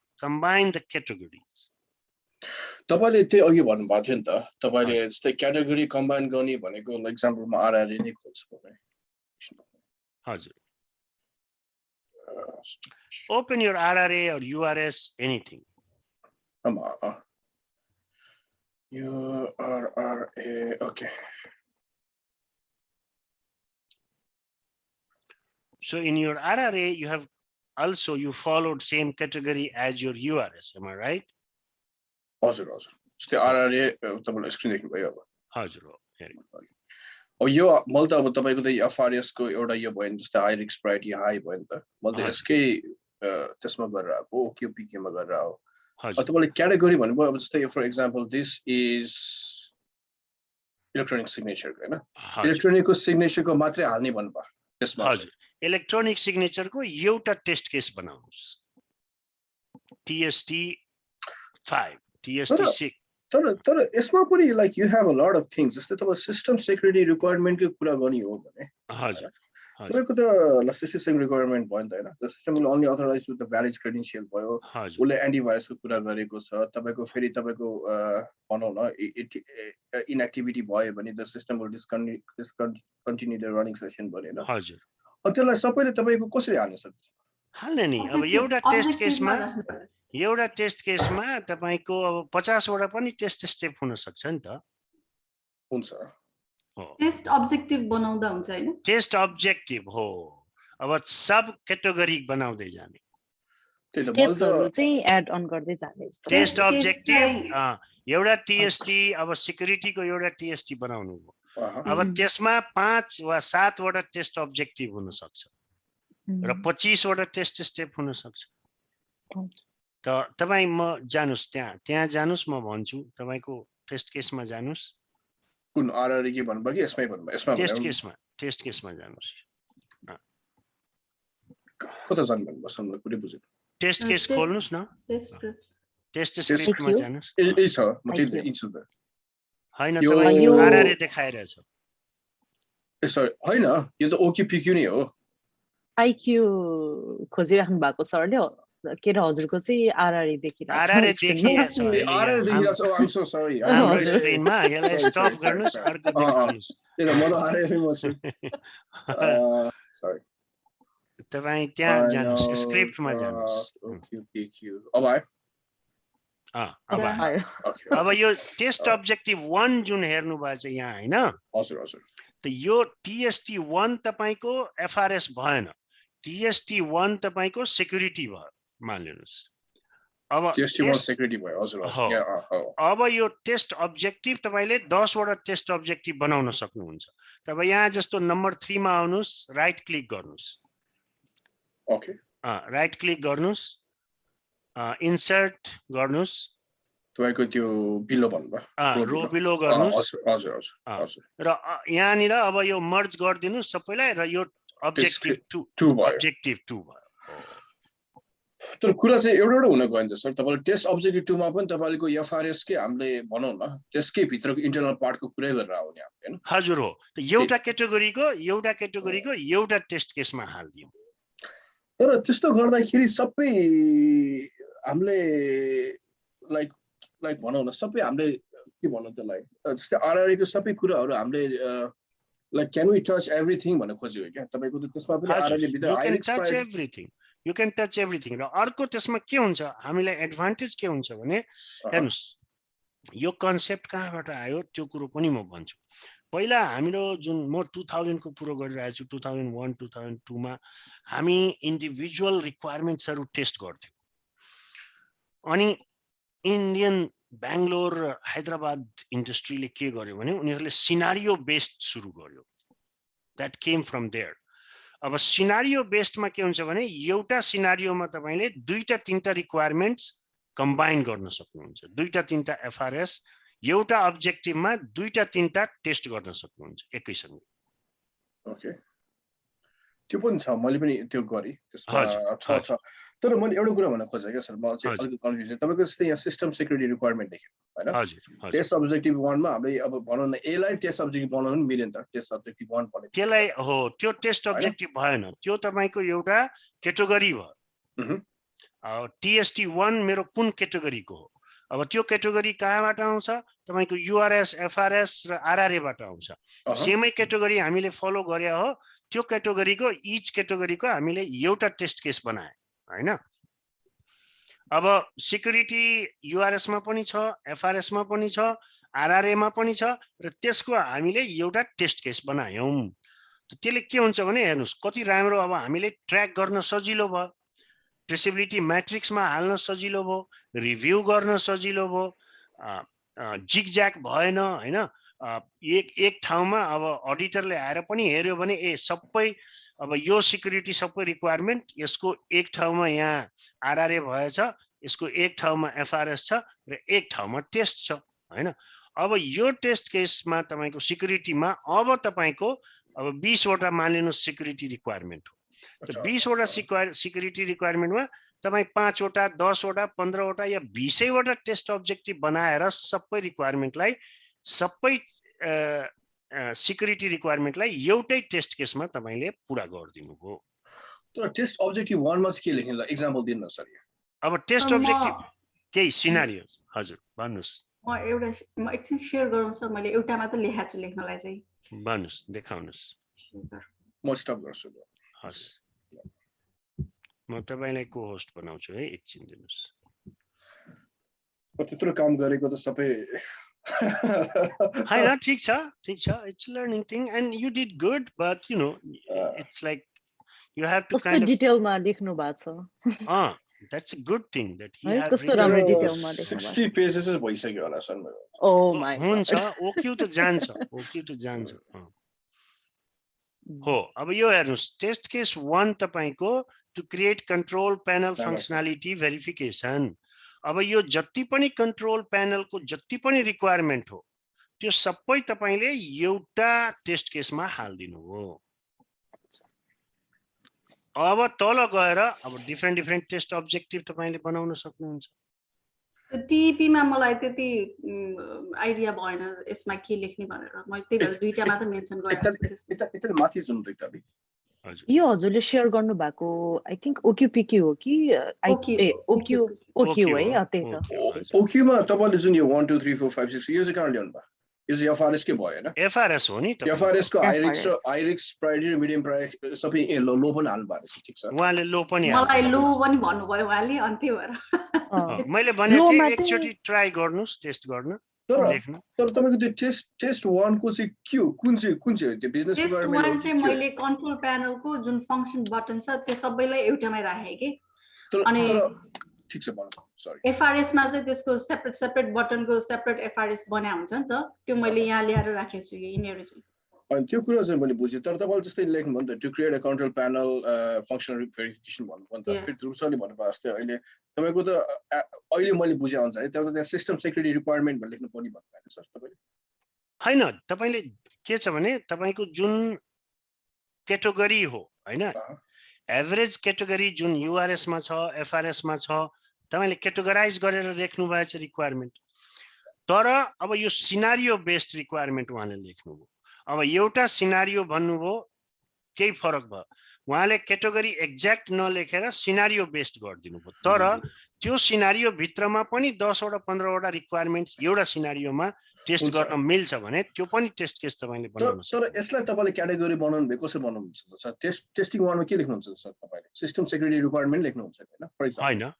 the categories. तपाईले त्यही अघि भन्नु भएको थियो नि त. तपाईले जस्तै क्याटेगोरी कम्बाइन गर्ने भनेको एक्जाम्पलमा RRA नै खोज्छ भने. हजुर. Open your RRA or URS, anything. URRA, okay. So in your RRA, you followed same category as your URS, am I right? हजुर. जस्तै RRA तपाईले स्क्रिन देख्नु भयो अब. हजुर हो. अब यो मैले त अब तपाईको त FRS को एउटा यो भयो नि जस्तै हाई रिस्क प्रायोरिटी हाई भयो नि त. मैले त यसकै त्यसमा गरेर आएको OQPQ मा गरेर आयो हजुर तपाईले क्याटेगोरी भन्नुभयो अब जस्तै for example this is electronic signature हैन इलेक्ट्रोनिकको सिग्नेचरको मात्रै हाल्ने भन्नुभयो त्यसमा हजुर इलेक्ट्रोनिक सिग्नेचरको एउटा टेस्ट केस बनाउनुस् TST 5 TST 6 तर यसमा पनि like you have a lot of things जस्तै तपाईं सिस्टम सेक्युरिटी रिक्वायरमेन्टको कुरा गर्ने हो भने हजुर तपाईको त सिस्टम रिक्वायरमेन्ट भयो नि त हैन the system will only authorise with the valid credential भयो हजुर उले एन्टिभाइरसको कुरा गरेको छ तपाईको फेरि तपाईको भनौं न इनएक्टिभिटी भयो भने the system will discontinue the running session भने हैन हजुर अनि त्यसलाई सबैले तपाईको कसरी हाल्न सक्छ हाल्ने नि अब एउटा टेस्ट केसमा तपाईको अब 50 वटा पनि टेस्ट स्टेप हुन सक्छ नि त हुन्छ टेस्ट अब्जेक्टिभ बनाउँदा हुन्छ हैन टेस्ट अब्जेक्टिभ हो अब सब क्याटेगोरी बनाउँदै जाने स्टेप्सहरु चाहिँ एड अन गर्दै जाने टेस्ट अब्जेक्टिभ एउटा TST अब सिक्युरिटीको एउटा TST बनाउनु हो अब त्यसमा 5 वा 7 वटा टेस्ट अब्जेक्टिभ हुन सक्छ र 25 वटा टेस्ट स्टेप हुन सक्छ त तपाई म जानुस् त्यहाँ जानुस् म भन्छु तपाईको टेस्ट केसमा जानुस् कुन RRE के भन्नुभयो कि यसमै भन्नुभयो यसमा टेस्ट केसमा जानुस् कता जानु भन्नुभयो सम्म कुरै बुझेन टेस्ट केस खोल्नुस् न टेस्ट स्क्रिप्टमा जानुस् ए छ म त्यही इन्छु त हैन तपाई RRE देखाइरहेछ ए सरी हैन यो त OQPQ नै हो IQ खोजिराख्नु भएको सरले के र हजुरको चाहिँ RRE देखिरहेछ RRE देखिरहेछ RRE देखिरहेछ आइ एम सो सरी हाम्रो स्क्रिनमा यसलाई स्टप गर्नुस् अर्को देखाउनुस् ए म त RRE म छु सरी तपाई त्यहाँ जानुस् स्क्रिप्टमा जानुस् OQPQ अब आयो अब यो टेस्ट अब्जेक्टिभ 1 जुन हेर्नु भएको छ यहाँ हैन हजुर हजुर त यो TST1 तपाईको FRS भएन TST1 तपाईको सेक्युरिटी भयो मानिलिनुस् अब TST1 सेक्युरिटी भयो हजुर अब यो टेस्ट अब्जेक्टिभ तपाईले 10 वटा टेस्ट अब्जेक्टिभ बनाउन सक्नुहुन्छ तपाई यहाँ जस्तो नम्बर 3 मा आउनुस् राइट क्लिक गर्नुस् ओके राइट क्लिक गर्नुस् इन्सर्ट गर्नुस् तपाईको त्यो बिलो भन्नुभयो रो बिलो गर्नुस् हजुर हजुर र यहाँ निर अब यो मर्ज गर्दिनुस् सबैलाई र यो अब्जेक्टिभ 2 भयो तर कुरा चाहिँ एउटा हुन गइन्छ सर तपाईले टेस्ट अब्जेक्टिभ 2 मा पनि तपाईको FRS के हामीले भनौं न त्यसकै भित्रको इन्टरनल पार्टको कुरै गरेर आउने हैन हजुर हो त एउटा क्याटेगोरीको एउटा टेस्ट केसमा हाल्दियौ तर त्यस्तो गर्दाखेरि सबै हामीले लाइक भनौं न सबै हामीले के भन्नु त्यसलाई जस्तै RRE को सबै कुराहरु हामीले like can we touch everything भन्ने खोजेको क्या तपाईको त त्यसमा पनि RRE भित्र यु क्यान टच एभ्रीथिङ र अर्को त्यसमा के हुन्छ हामीलाई एडभान्टेज के हुन्छ भने हेर्नुस् यो कन्सेप्ट कहाँबाट आयो त्यो कुरो पनि म भन्छु पहिला हाम्रो जुन म 2000 को पुरो गरिरहेछु 2001 2002 मा हामी इन्डिभिजुअल रिक्वायरमेन्ट्सहरु टेस्ट गर्थ्यौं अनि इन्डियन बेंगलोर हैदराबाद इन्डस्ट्रीले के गर्यो भने उनीहरुले सिनारियो बेस्ड सुरु गर्यो दैट केम फ्रम देयर अब सिनारियो बेस्डमा के हुन्छ भने एउटा सिनारियोमा तपाईले दुईटा तीनटा रिक्वायरमेन्ट्स कम्बाइन गर्न सक्नुहुन्छ दुईटा तीनटा FRS एउटा अब्जेक्टिभमा दुईटा तीनटा टेस्ट गर्न सक्नुहुन्छ एकैसँगै ओके त्यो पनि छ मैले पनि त्यो गरे त्यसमा छ तर मैले एउटा कुरा भन्न खोजेँ के सर म चाहिँ अलिकति कन्फ्युजन तपाईको जस्तै यहाँ सिस्टम सेक्युरिटी रिक्वायरमेन्ट देख्यो हैन हजुर टेस्ट अब्जेक्टिभ 1 मा हामीले अब भनौं न एलाई टेस्ट अब्जेक्टिभ बनाउन पनि मिल्दैन त टेस्ट अब्जेक्टिभ 1 भने त्यसलाई हो त्यो टेस्ट अब्जेक्टिभ भएन त्यो तपाईको एउटा क्याटेगोरी भयो TST1 मेरो कुन क्याटेगोरीको हो अब त्यो क्याटेगोरी कहाँबाट आउँछ तपाईको URS FRS र RRA बाट आउँछ सेमै क्याटेगोरी हामीले फलो गरे हो त्यो क्याटेगोरीको इच क्याटेगोरीको हामीले एउटा टेस्ट केस बनाए हैन अब सिक्युरिटी URS मा पनि छ FRS मा पनि छ RRA मा पनि छ र त्यसको हामीले एउटा टेस्ट केस बनायौं त्यसले के हुन्छ भने हेर्नुस् कति राम्रो अब हामीले ट्र्याक गर्न सजिलो भयो ट्रेसेबिलिटी म्याट्रिक्समा हाल्न सजिलो भयो रिभ्यू गर्न सजिलो भयो जिगज्याग भएन हैन एक ठाउँमा अब अडिटरले आएर पनि हेर्यो भने सबै अब यो सिक्युरिटी सबै रिक्वायरमेन्ट यसको एक ठाउँमा यहाँ आरआरए भएछ, यसको एक ठाउँमा एफआरएस छ र एक ठाउँमा टेस्ट छ हैन। अब यो टेस्ट केसमा तपाईको सिक्युरिटीमा अब तपाईको अब 20 वटा मानिनुस् सिक्युरिटी रिक्वायरमेन्ट हो। त्यो 20 वटा सिक्युरिटी रिक्वायरमेन्टमा तपाई 5 वटा 10 वटा 15 वटा या 20 वटा टेस्ट अब्जेक्टिभ बनाएर सबै रिक्वायरमेन्टलाई सबै सिक्युरिटी रिक्वायरमेन्टलाई एउटै टेस्ट केसमा तपाईले पूरा गरिदिनु भयो। तर टेस्ट अब्जेक्टिभ 1 मा के लेख्नु ल एक्जाम्पल दिनु न सर। अब टेस्ट अब्जेक्टिभ केही सिनारियो हजुर भन्नुस्। म एकछिन शेयर गरौँ सर, मैले एउटा मात्र लेखेको छु लेख्नलाई चाहिँ। भन्नुस् देखाउनुस्। म स्टप गर्छु। हस् म तपाईलाई को होस्ट बनाउँछु है, एकछिन दिनुस्। त्यत्रो काम गरेको त सबै हैन ठीक छ it's learning thing and you did good but you know it's like you have to kind of डिटेलमा लेख्नु भएको छ। That's a good thing that he है had कस्तो written. राम्रो डिटेलमा लेख्नु भएको 60 पेजेस भइसक्यो होला सर मेरो। ओ माय हुन्छ ओक्यू त जान्छ हो। अब यो हेर्नुस् टेस्ट केस 1 तपाईको to create control panel functionality verification. अब यो जति पनि कन्ट्रोल प्यानलको जति पनि रिक्वायरमेन्ट हो त्यो सबै तपाईले एउटा टेस्ट केसमा हाल्दिनु हो। अब तल गएर अब डिफरेन्ट टेस्ट अब्जेक्टिभ तपाईले बनाउन सक्नुहुन्छ। टिपी मा मलाई त्यति आइडिया भएन यसमा के लेख्ने भनेर, म त्यही भएर दुईटा मात्र मेन्सन गरेँ। यता माथि जुन दुईटा यो हजुरले शेयर गर्नु भएको आई थिंक ओक्यूपीक्यू हो कि ओक्यू है त्यही त। ओक्यूमा तपाईले जुन यो 1 2 3 4 5 6 यो चाहिँ कहाँ ल्याउनु भयो? यो चाहिँ एफआरएस के भयो हैन? एफआरएस हो नि त। एफआरएस को आइरिक्स प्रायोरिटी र मिडियम प्रायोरिटी सबै लो पनि हाल्नु भएको छ। ठीक छ, उहाँले लो पनि मलाई लो पनि भन्नुभयो उहाँले, अनि त्यही भएर मैले भनेको थिएँ एकचोटी ट्राई गर्नुस् टेस्ट गर्न। तर तपाईको त्यो टेस्ट 1 को चाहिँ के हो? कुन चाहिँ त्यो बिजनेस रिक्वायरमेन्ट हो? चाहिँ मैले कन्ट्रोल प्यानलको जुन फंक्सन बटन छ त्यो सबैलाई एउटामै राखे के। अनि ठीक छ भन्नु सरी। एफआरएस मा चाहिँ त्यसको सेपरेट बटनको सेपरेट एफआरएस बनाए हुन्छ नि त, त्यो मैले यहाँ ल्याएर राखेको छु यिनीहरु चाहिँ। अनि त्यो कुरा चाहिँ मैले बुझेँ, तर तपाईले जस्तै लेख्नु भयो नि त to create a control panel functional verification भन्नु भयो नि त। फेरि रुसले भन्नुभयो जस्तै अहिले तपाईको त अहिले मैले बुझे अनुसार तपाईको त्यहाँ सिस्टम सेक्युरिटी रिक्वायरमेन्ट भनेर लेख्नु पर्ने भन्नुभयो सर तपाईले। हैन तपाईले के छ भने तपाईको जुन क्याटेगोरी हो हैन, एभरेज क्याटेगोरी जुन यूआरएस मा छ एफआरएस मा छ तपाईले क्याटेगोराइज गरेर लेख्नु भएछ रिक्वायरमेन्ट। तर अब यो सिनारियो बेस्ड रिक्वायरमेन्ट उहाँले लेख्नुभयो। अब एउटा सिनारियो भन्नुभयो केही फरक भयो, उहाँले क्याटेगोरी एक्ज्याक्ट नलेखेर सिनारियो बेस्ड गरिदिनु भयो। तर त्यो सिनारियो भित्रमा पनि 10 वटा 15 वटा रिक्वायरमेन्ट्स एउटा सिनारियोमा टेस्ट गर्न मिल्छ भने त्यो पनि टेस्ट केस तपाईले बनाउन सक्नुहुन्छ। तर यसलाई तपाईले क्याटेगोरी बनाउनु भयो कसरी बनाउनुहुन्छ सर? टेस्टिङ 1 मा के लेख्नुहुन्छ सर तपाईले? सिस्टम सेक्युरिटी रिक्वायरमेन्ट लेख्नुहुन्छ हैन? फर एक्जाम्पल हैन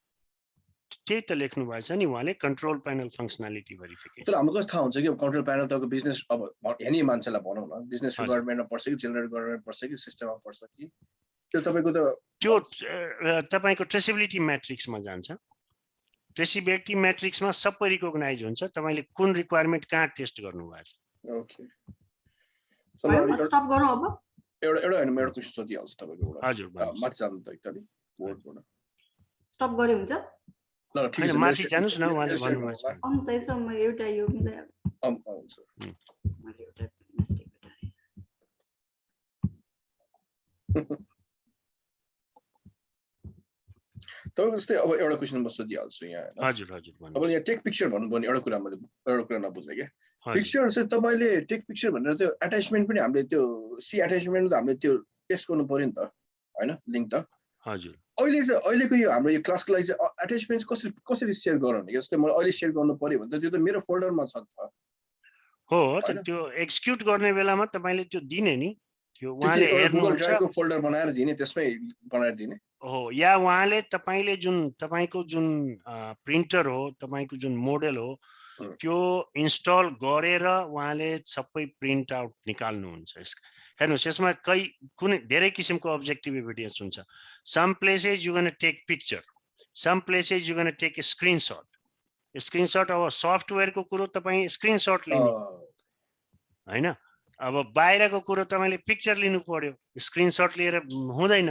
त्यही त लेख्नु भएछ नि उहाँले कन्ट्रोल प्यानल फंक्सनालिटी भेरिफिकेसन। तर हाम्रो कस्तो थाहा हुन्छ कि कन्ट्रोल प्यानल तपाईको बिजनेस अब हेर्ने मान्छेलाई भनौँ न बिजनेस रिक्वायरमेन्टमा पर्छ कि जेनरल रिक्वायरमेन्ट पर्छ कि सिस्टममा पर्छ कि त्यो तपाईको त त्यो तपाईको ट्रेसेबिलिटी म्याट्रिक्समा जान्छ। ट्रेसेबिलिटी म्याट्रिक्समा सबै रिकग्नाइज हुन्छ तपाईले कुन रिक्वायरमेन्ट कहाँ टेस्ट गर्नु भएछ। ओके स्टप गरौँ अब। एउटा हैन मेरो क्वेशन सोधिहाल्छु तपाईको एउटा। हजुर माथि जानु त एकचोटी बोर्डबाट स्टप गरे हुन्छ? ल ठीक छ माथि जानुस् न उहाँले भन्नुभएछ। हुन्छ यसो म एउटा यो हुन्छ मैले एउटा मिस्टेक तपाईको जस्तै अब एउटा क्वेशन म सोधिहाल्छु यहाँ। हजुर हजुर भन्नु। अब यहाँ टेक पिक्चर भन्नुभयो नि एउटा कुरा मैले एउटा कुरा नबुझेँ के पिक्चर चाहिँ तपाईले टेक पिक्चर भनेर त्यो अट्याचमेन्ट पनि हामीले त्यो सी अट्याचमेन्ट त हामीले त्यो टेस्ट गर्नु पर्यो नि त हैन लिंक त। हजुर अहिले चाहिँ अहिलेको यो हाम्रो यो क्लासको लागि चाहिँ अट्याचमेन्ट कसरी सेयर गराउने? जस्तै मैले अहिले सेयर गर्नु पर्यो भने त त्यो त मेरो फोल्डरमा छ नि त। हो त्यो एक्जिक्युट गर्ने बेलामा तपाईले त्यो दिने नि त्यो उहाँले हेर्नुहुन्छ ड्राइभको फोल्डर बनाएर दिने त्यसमै बनाएर दिने हो या उहाँले तपाईले जुन तपाईको जुन प्रिन्टर हो तपाईको जुन मोडल हो त्यो इन्स्टल गरेर उहाँले सबै प्रिन्ट आउट निकाल्नुहुन्छ। हेर्नुस् यसमा कुनै धेरै किसिमको अब्जेक्टिभ एभिडेन्स हुन्छ। Some places you gonna take picture, some places you gonna take a screenshot. Screenshot अब सफ्टवेयरको कुरो तपाई स्क्रिनशट लिने हैन अब बाहिरको कुरो तपाईले पिक्चर लिनु पर्यो स्क्रिनशट लिएर हुँदैन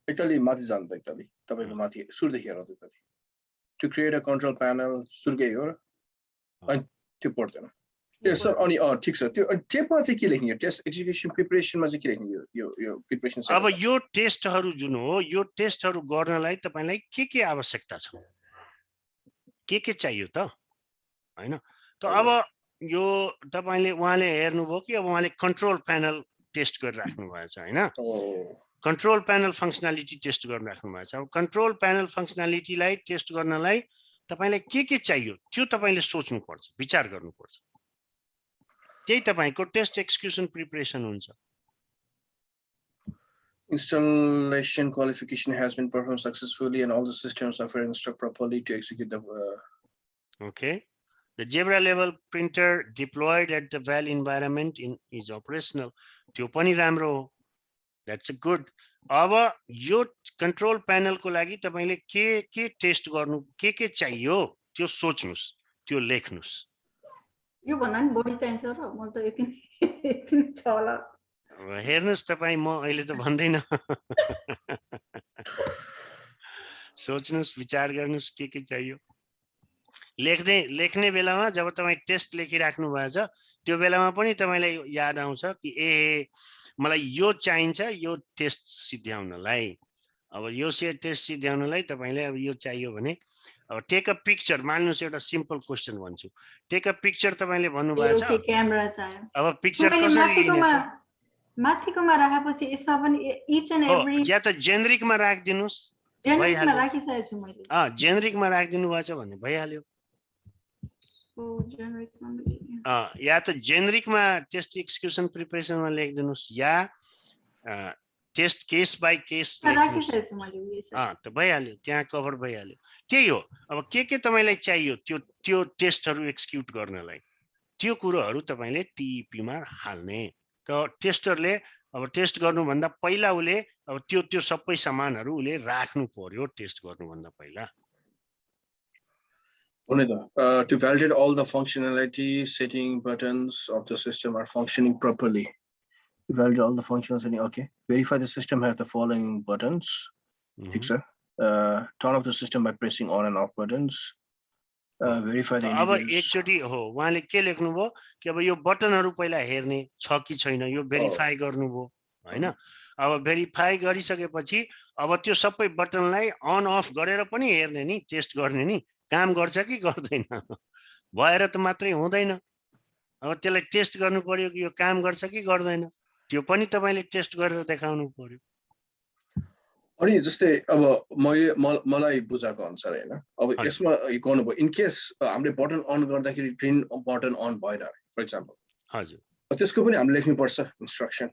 एकताली माथि जानु त एकताली तपाईको माथि सुरुदेखि हेर्नु त एकताली to create a control panel सुरुकै हो अनि त्यो पढ्दैन Yes, sir. Only ठीक छ त्यो टेपमा चाहिँ के लेख्ने टेस्ट एक्जिक्युसन प्रिपरेसनमा चाहिँ के लेख्ने यो प्रिपरेसन अब यो टेस्टहरु जुन हो यो टेस्टहरु गर्नलाई तपाईलाई के आवश्यकता छ के चाहियो त हैन त अब यो तपाईले उहाँले हेर्नुभयो कि अब उहाँले कन्ट्रोल प्यानल टेस्ट गरिराख्नु भएछ हैन कन्ट्रोल प्यानल फंक्सनालिटी टेस्ट गरिराख्नु भएछ अब कन्ट्रोल प्यानल फंक्सनालिटीलाई टेस्ट गर्नलाई तपाईलाई के चाहियो त्यो तपाईले सोच्नु पर्छ विचार गर्नु पर्छ त्यही तपाईको टेस्ट एक्जिक्युसन प्रिपरेसन हुन्छ Installation qualification has been performed successfully and all the systems are installed properly to execute the okay the Zebra level printer deployed at the VAL environment is operational त्यो पनि राम्रो हो that's a good अब यो कन्ट्रोल प्यानल को लागि तपाईले के टेस्ट गर्नु के चाहियो त्यो सोच्नुस् त्यो लेख्नुस् यो भन्दा नि बढी चाहिन्छ र म त एकदिन छ होला हेर्नुस् तपाई म अहिले त भन्दैन सोच्नुस् विचार गर्नुस् के चाहियो लेख्ने बेलामा जब तपाई टेस्ट लेखिराख्नु भएछ त्यो बेलामा पनि तपाईलाई याद आउँछ कि मलाई यो चाहिन्छ यो टेस्ट सिद्ध्याउनलाई अब यो टेस्ट सिद्ध्याउनलाई तपाईलाई अब यो चाहियो भने अब टेक अ पिक्चर मान्नुस् एउटा सिम्पल क्वेशन भन्छु टेक अ पिक्चर तपाईले भन्नु भएछ क्यामेरा चाहियो अब पिक्चर कसरी लिने त माथिकोमा राखेपछि यसमा पनि इच एन्ड एभ्री या त जेनेरिकमा राखिदिनुस् जेनेरिकमा राखिसकेको छु मैले जेनेरिकमा राखिदिनु भएछ भने भइहाल्यो या त जेनेरिकमा टेस्ट एक्जिक्युसन प्रिपरेसनमा लेखिदिनुस् या टेस्ट केस बाइ केस राखिसकेको छु मैले त भइहाल्यो त्यहाँ कभर भइहाल्यो त्यही हो अब के तपाईलाई चाहियो त्यो टेस्टहरु एक्जिक्युट गर्नलाई त्यो कुरोहरु तपाईले टीईपी मा हाल्ने त टेस्टरले अब टेस्ट गर्नु भन्दा पहिला उले अब त्यो सबै सामानहरु उले राख्नु पर्यो टेस्ट गर्नु भन्दा पहिला to validate all the functionality setting buttons of the system are functioning properly to validate all the functionality okay verify the system has the following buttons ठीक छ turn off the system by pressing on and off buttons verify the अब एकचोटी हो उहाँले के लेख्नु भो कि अब यो बटनहरु पहिला हेर्ने छ कि छैन यो भेरिफाई गर्नुभयो हैन अब भेरिफाई गरिसकेपछि अब त्यो सबै बटनलाई अन अफ गरेर पनि हेर्ने नि टेस्ट गर्ने नि काम गर्छ कि गर्दैन भएर त मात्रै हुँदैन अब त्यसलाई टेस्ट गर्नु पर्यो कि यो काम गर्छ कि गर्दैन त्यो पनि तपाईले टेस्ट गरेर देखाउनु पर्यो अनि जस्तै अब मलाई बुझाएको अनुसार हैन अब यसमा गर्नु भयो इन केस हामीले बटन अन गर्दाखेरि ग्रीन बटन अन भएन फर एक्जाम्पल हजुर त्यसको पनि हामीले लेख्नु पर्छ इन्स्ट्रक्सन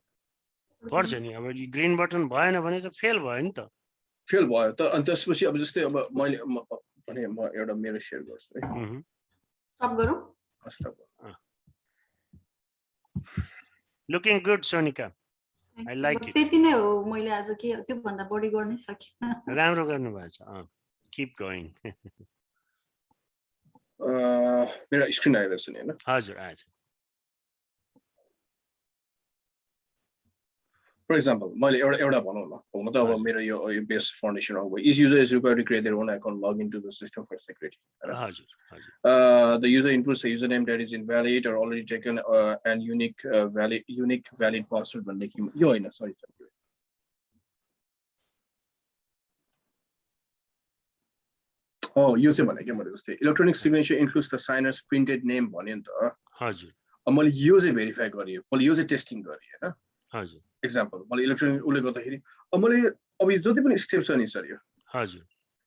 पर्छ नि अब ग्रीन बटन भएन भने त फेल भयो नि त फेल भयो त अनि त्यसपछि अब जस्तै अब मैले भने म एउटा मेरो शेयर गर्छु है स्टप गरौँ stop looking good Sonika I like it. त्यति नै हो मैले आज के त्यो भन्दा बढी गर्नै सकिन राम्रो गर्नु भएछ keep going मेरो स्क्रिन आइरहेछ नि हैन हजुर आएछ For example, मैले एउटा भनौँ न म त अब मेरो यो बेस फाउन्डेसन हो each user is required to create their own account log into the system for security हजुर the user inputs a username that is invalid or already taken and unique valid password भन्ने कि यो हैन सरी यो चाहिँ भने के मैले जस्तै electronic signature includes the signer's printed name भन्यो नि त हजुर अब मैले यो चाहिँ भेरिफाई गरेँ मैले यो चाहिँ टेस्टिङ गरेँ हैन हजुर एक्जाम्पल मैले इलेक्ट्रोनिक उले गर्दाखेरि अब मैले अब यो जति पनि स्टेप छ नि सर यो हजुर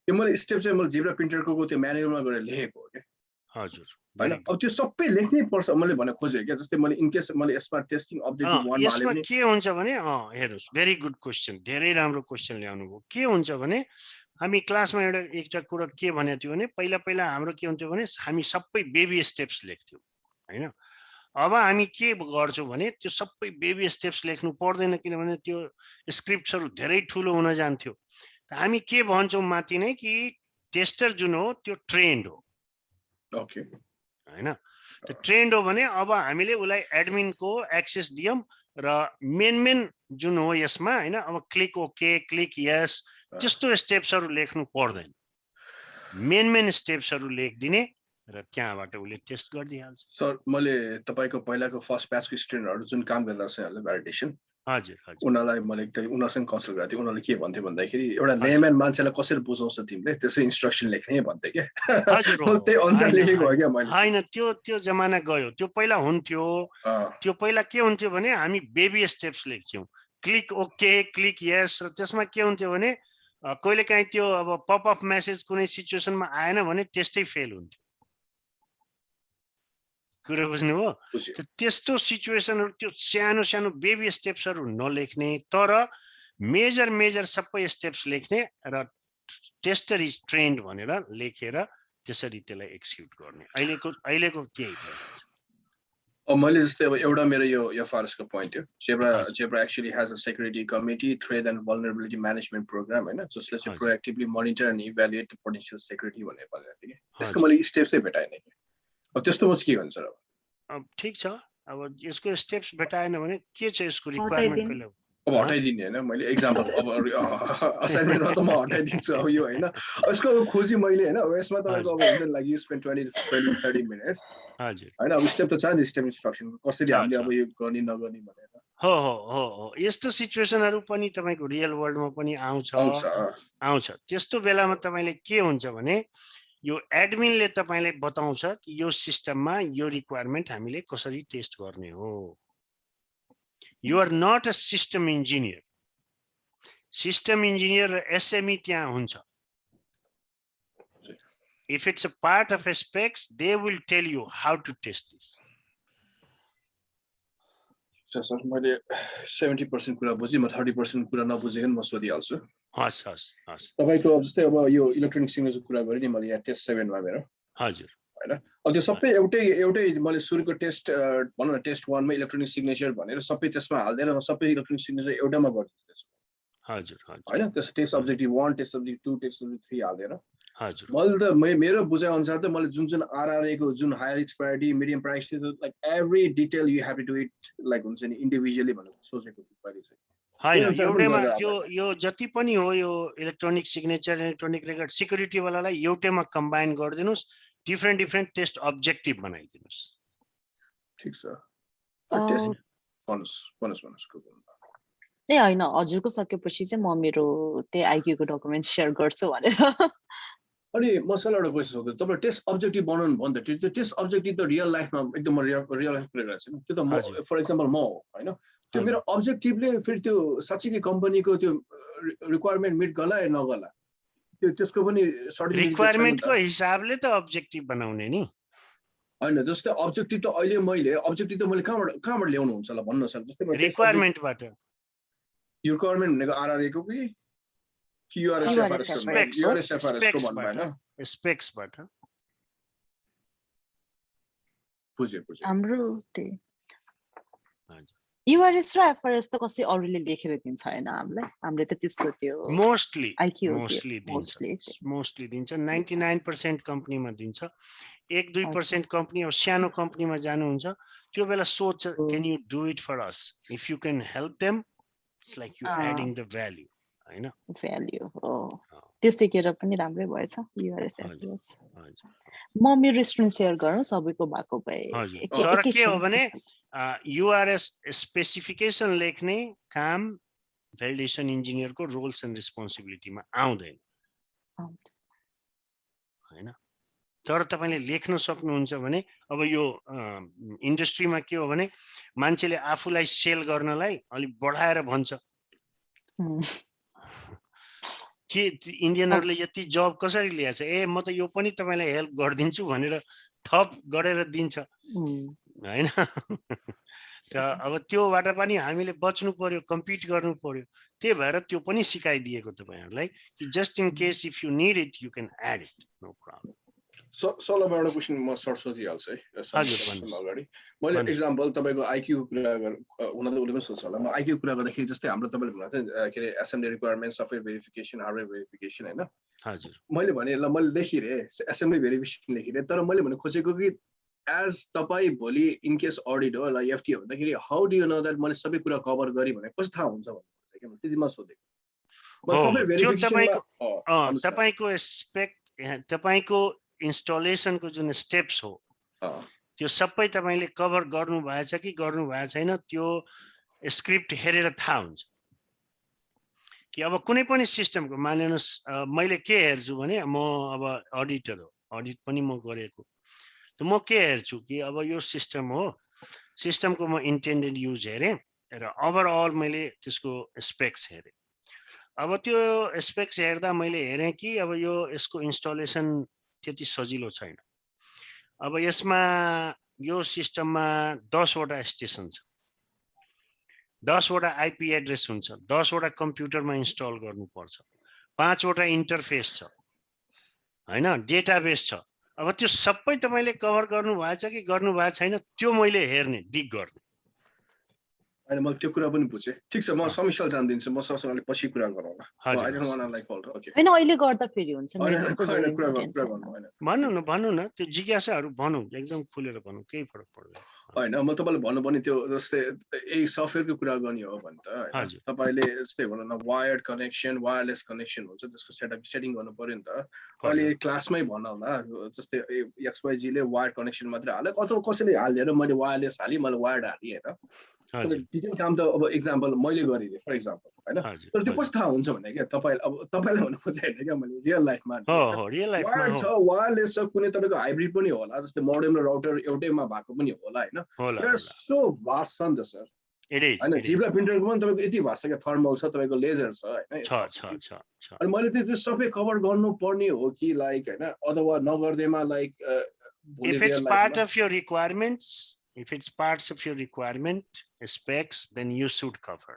यो मैले स्टेप चाहिँ मैले जेब्रा प्रिन्टरको त्यो म्यानुअलमा गएर लेखेको हो के हजुर हैन अब त्यो सबै लेख्नै पर्छ मैले भने खोजेँ के जस्तै मैले इन केस मैले यसमा टेस्टिङ अब्जेक्टिभ 1 मा हाले भने के हुन्छ भने हेर्नुस् भेरी गुड क्वेशन धेरै राम्रो क्वेशन ल्याउनु भयो के हुन्छ भने हामी क्लासमा एउटा कुरा के भनेको थियो भने पहिला हाम्रो के हुन्थ्यो भने हामी सबै बेबी स्टेप्स लेख्थ्यौं हैन अब हामी के गर्छौं भने त्यो सबै बेबी स्टेप्स लेख्नु पर्दैन किनभने त्यो स्क्रिप्ट्सहरु धेरै ठुलो हुन जान्थ्यो त हामी के भन्छौं माथि नै कि टेस्टर जुन हो त्यो ट्रेन्ड हो ओके हैन त्यो ट्रेन्ड हो भने अब हामीले उलाई एडमिनको एक्सेस दियौं र मेन जुन हो यसमा हैन अब क्लिक ओके क्लिक यस त्यस्तो स्टेप्सहरु लेख्नु पर्दैन मेन स्टेप्सहरु लेखदिने र त्यहाँबाट उले टेस्ट गर्दिहाल्छ सर मैले तपाईको पहिलाको फर्स्ट ब्याचको स्टुडेन्टहरु जुन काम गरिरहेछ यहाँले भ्यालिडेसन हजुर हजुर उनीहरूलाई मैले एकचोटि उनीहरूसँग कन्सल्ट गरेको थिएँ उनीहरूले के भन्थे भन्दाखेरि एउटा लेमन मान्छेलाई कसरी बुझाउँछ तिमीले त्यसै इन्स्ट्रक्सन लेख्ने भन्थे के त्यही अनुसार लेखेको हो क्या मैले हैन त्यो जमाना गयो त्यो पहिला हुन्थ्यो त्यो पहिला के हुन्थ्यो भने हामी बेबी स्टेप्स लेख्थ्यौं क्लिक ओके क्लिक यस र त्यसमा के हुन्थ्यो भने कहिलेकाहीँ त्यो अब पप अप मेसेज कुनै सिचुएसनमा आएन भने टेस्टै फेल हुन्थ्यो कुरा बुझ्नुभयो त्यस्तो सिचुएसनहरु त्यो सानो बेबी स्टेप्सहरु नलेख्ने तर मेजर सबै स्टेप्स लेख्ने र टेस्टर इज ट्रेन्ड भनेर लेखेर त्यसरी त्यसलाई एक्सिक्युट गर्ने अहिलेको केही भइरहेछ मैले जस्तै अब एउटा मेरो यो एफआरएस को पोइन्ट थियो Zebra actually has a security committee threat and vulnerability management programme हैन जसले चाहिँ proactively monitor and evaluate the potential security भन्ने भनेको थियो के त्यसको मैले स्टेप्सै भेटाएन के अब त्यस्तोमा चाहिँ के हुन्छ र अब ठीक छ अब यसको स्टेप्स भेटाएन भने के छ यसको रिक्वायरमेन्ट पहिला अब हटाइदिने हैन मैले एक्जाम्पल अब असाइनमेन्टमा त म हटाइदिन्छु अब यो हैन यसको खोजी मैले हैन यसमा तपाईको अब हुन्छ लाइक यु स्पेन्ड 20-30 मिनेट्स हजुर हैन अब स्टेप त छ नि स्टेप इन्स्ट्रक्सन कसरी हामीले अब यो गर्ने नगर्ने भनेर हो यस्तो सिचुएसनहरु पनि तपाईको रियल वर्ल्डमा पनि आउँछ त्यस्तो बेलामा तपाईले के हुन्छ भने यो एडमिनले तपाईलाई बताउँछ कि यो सिस्टममा यो रिक्वायरमेन्ट हामीले कसरी टेस्ट गर्ने हो you are not a system engineer र एसएमई त्यहाँ हुन्छ if it's a part of specs they will tell you how to test this sir मैले 70% कुरा बुझेँ म 30% कुरा नबुझेको म सोधिहाल्छु हस् तपाईको जस्तै अब यो इलेक्ट्रोनिक सिग्नेचर कुरा गरेँ नि मैले यहाँ टेस्ट 7 मा मेरो हजुर हैन अब त्यो सबै एउटै मैले सुरुको टेस्ट भनौँ न टेस्ट 1 मा इलेक्ट्रोनिक सिग्नेचर भनेर सबै त्यसमा हाल्दैन सबै इलेक्ट्रोनिक सिग्नेचर एउटामा गर्दिन्छ हजुर हैन त्यस test objective 1 test objective 2 test objective 3 हाल्दैन हजुर मैले त मेरो बुझाइ अनुसार त मैले जुन आरआरए को जुन higher risk priority medium priority like every detail you have to do it like हुन्छ नि इन्डिभिजुअली भनेर सोचेको थिएँ पहिले चाहिँ हैन एउटैमा यो जति पनि हो यो electronic signature electronic record security वालालाई एउटैमा कम्बाइन गरिदिनुस् डिफ्रेन्ट टेस्ट अब्जेक्टिभ बनाइदिनुस् ठीक छ टेस्ट बनस ए हैन हजुरको सकेपछि चाहिँ म मेरो त्यही आइक्यू को डकुमेन्ट शेयर गर्छु भनेर अनि मसँग एउटा क्वेसन सोध्छु तपाईले टेस्ट अब्जेक्टिभ बनाउनु भन्दा त्यो टेस्ट अब्जेक्टिभ त रियल लाइफमा एकदम रियल लाइफ कुरा गर्छु त्यो त फर एक्जाम्पल म हो हैन त्यो मेरो अब्जेक्टिभले फेरि त्यो साच्चै कम्पनीको त्यो रिक्वायरमेन्ट मिट गर्ला या नगर्ला त्यो त्यसको पनि सर्टिफिकेट रिक्वायरमेन्टको हिसाबले त अब्जेक्टिभ बनाउने नि हैन जस्तै अब्जेक्टिभ त अहिले मैले कहाँबाट ल्याउनु हुन्छ ल भन्नु सर जस्तै रिक्वायरमेन्टबाट यो रिक्वायरमेन्ट भनेको आरआरए को कि युआरएस एफआरएस को भन्नु हैन स्पेक्सबाट बुझ्यो हाम्रो युआरएस र एफआरएस त कसै अरूले लेखेर दिन्छ हैन हामीले त त्यस्तो त्यो मोस्टली दिन्छ 99% कम्पनीमा दिन्छ 1-2% कम्पनी अब सानो कम्पनीमा जानुहुन्छ त्यो बेला सोच can you do it for us if you can help them it's like you adding the value हैन भ्याल्यु हो त्यो सिकेर पनि राम्रै भएछ युआरएस एफआरएस म मेरो स्क्रिन शेयर गरौँ सबैको भएको भए तर के हो भने युआरएस स्पेसिफिकेसन लेख्ने काम भ्यालिडेसन इन्जिनियरको रोल्स एन्ड रेस्पोन्सिबिलिटीमा आउँदैन हैन तर तपाईले लेख्न सक्नुहुन्छ भने अब यो इन्डस्ट्रीमा के हो भने मान्छेले आफूलाई सेल गर्नलाई अलि बढाएर भन्छ के इन्डियनहरुले यति जब कसरी ल्याछ म त यो पनि तपाईलाई हेल्प गर्दिन्छु भनेर थप गरेर दिन्छ हैन त अब त्योबाट पनि हामीले बच्नु पर्यो कम्पिट गर्नु पर्यो त्यही भएर त्यो पनि सिकाइदिएको तपाईहरुलाई कि just in case if you need it you can add it no problem सल्लाहमा एउटा क्वेसन म सर्ट सोधिहाल्छु है अगाडि मैले एक्जाम्पल तपाईँको आइक्यू कुरा हुन त उसले पनि सोध्छ होला म आइक्यू कुरा गर्दाखेरि जस्तै हाम्रो तपाईँले भन्नु के अरे assembly requirement software verification hardware verification होइन मैले भने ल मैले लेखिरहेँ एसेम्बली भेरिफिकेसन लेखिरहेँ तर मैले भन्नु खोजेको कि एज तपाईँ भोलि इनकेस अडिट हो ल एफटी भन्दाखेरि how do you know that मैले सबै कुरा कभर गरेँ भने कस्तो थाहा हुन्छ भन्नु त्यति म सोधेको तपाईको इन्स्टलेसनको जुन स्टेप्स हो त्यो सबै तपाईले कभर गर्नु भएछ कि गर्नु भएको छैन त्यो स्क्रिप्ट हेरेर थाहा हुन्छ कि अब कुनै पनि सिस्टमको मानिनुस् मैले के हेर्छु भने म अब अडिटर हो अडिट पनि म गरेको त म के हेर्छु कि अब यो सिस्टम हो सिस्टमको म इन्टेन्डेड युज हेरेँ र ओभरअल मैले त्यसको स्पेक्स हेरेँ अब त्यो स्पेक्स हेर्दा मैले हेरेँ कि अब यो यसको इन्स्टलेसन त्यति सजिलो छैन अब यसमा यो सिस्टममा 10 वटा स्टेसन छ 10 वटा आइपी एड्रेस हुन्छ 10 वटा कम्प्युटरमा इन्स्टल गर्नुपर्छ 5 वटा इन्टरफेस छ हैन डेटाबेस छ अब त्यो सबै तपाईले कभर गर्नु भएछ कि गर्नु भएको छैन त्यो मैले हेर्ने डिग गर्ने हैन मैले त्यो कुरा पनि बुझे ठीक छ म समीक्षाल जान्दिन्छु म सरसँग अलि पछि कुरा गरौँला हैन अहिले गर्दा फेरि हुन्छ भन्नु न त्यो जिज्ञासाहरु भनौँ एकदम खुलेर भनौँ केही फरक पर्दैन हैन म तपाईलाई भन्नु पनि त्यो जस्तै यही सफ्टवेयरको कुरा गर्ने हो भने त तपाईले जस्तै भन्नु न वायर्ड कनेक्सन वायरलेस कनेक्सन हुन्छ त्यसको सेटिङ गर्नु पर्यो नि त अहिले क्लासमै भन्नला जस्तै XYZ ले वायर्ड कनेक्सन मात्र हाले अथवा कसैले हाल्दैन मैले वायरलेस हाले मैले वायर्ड हाले हैन डिटेल काम त अब एक्जाम्पल मैले गरिदिए फर एक्जाम्पल हैन तर त्यो कस्तो थाहा हुन्छ भने के तपाईले अब तपाईलाई भन्नु खोजेन के मैले रियल लाइफमा वायर्ड छ वायरलेस छ कुनै तपाईको हाइब्रिड पनि होला जस्तै मोडेम र राउटर एउटैमा भएको पनि होला हैन सो भास्ट छ नि त सर हैन जिब्रा प्रिन्टरको पनि तपाईको यति भास्ट छ के थर्मल छ तपाईको लेजर छ हैन छ अनि मैले त्यो सबै कभर गर्नु पर्ने हो कि लाइक हैन अथवा नगर्दैमा like if it's part of your requirements if it's parts of your requirement specs then you should cover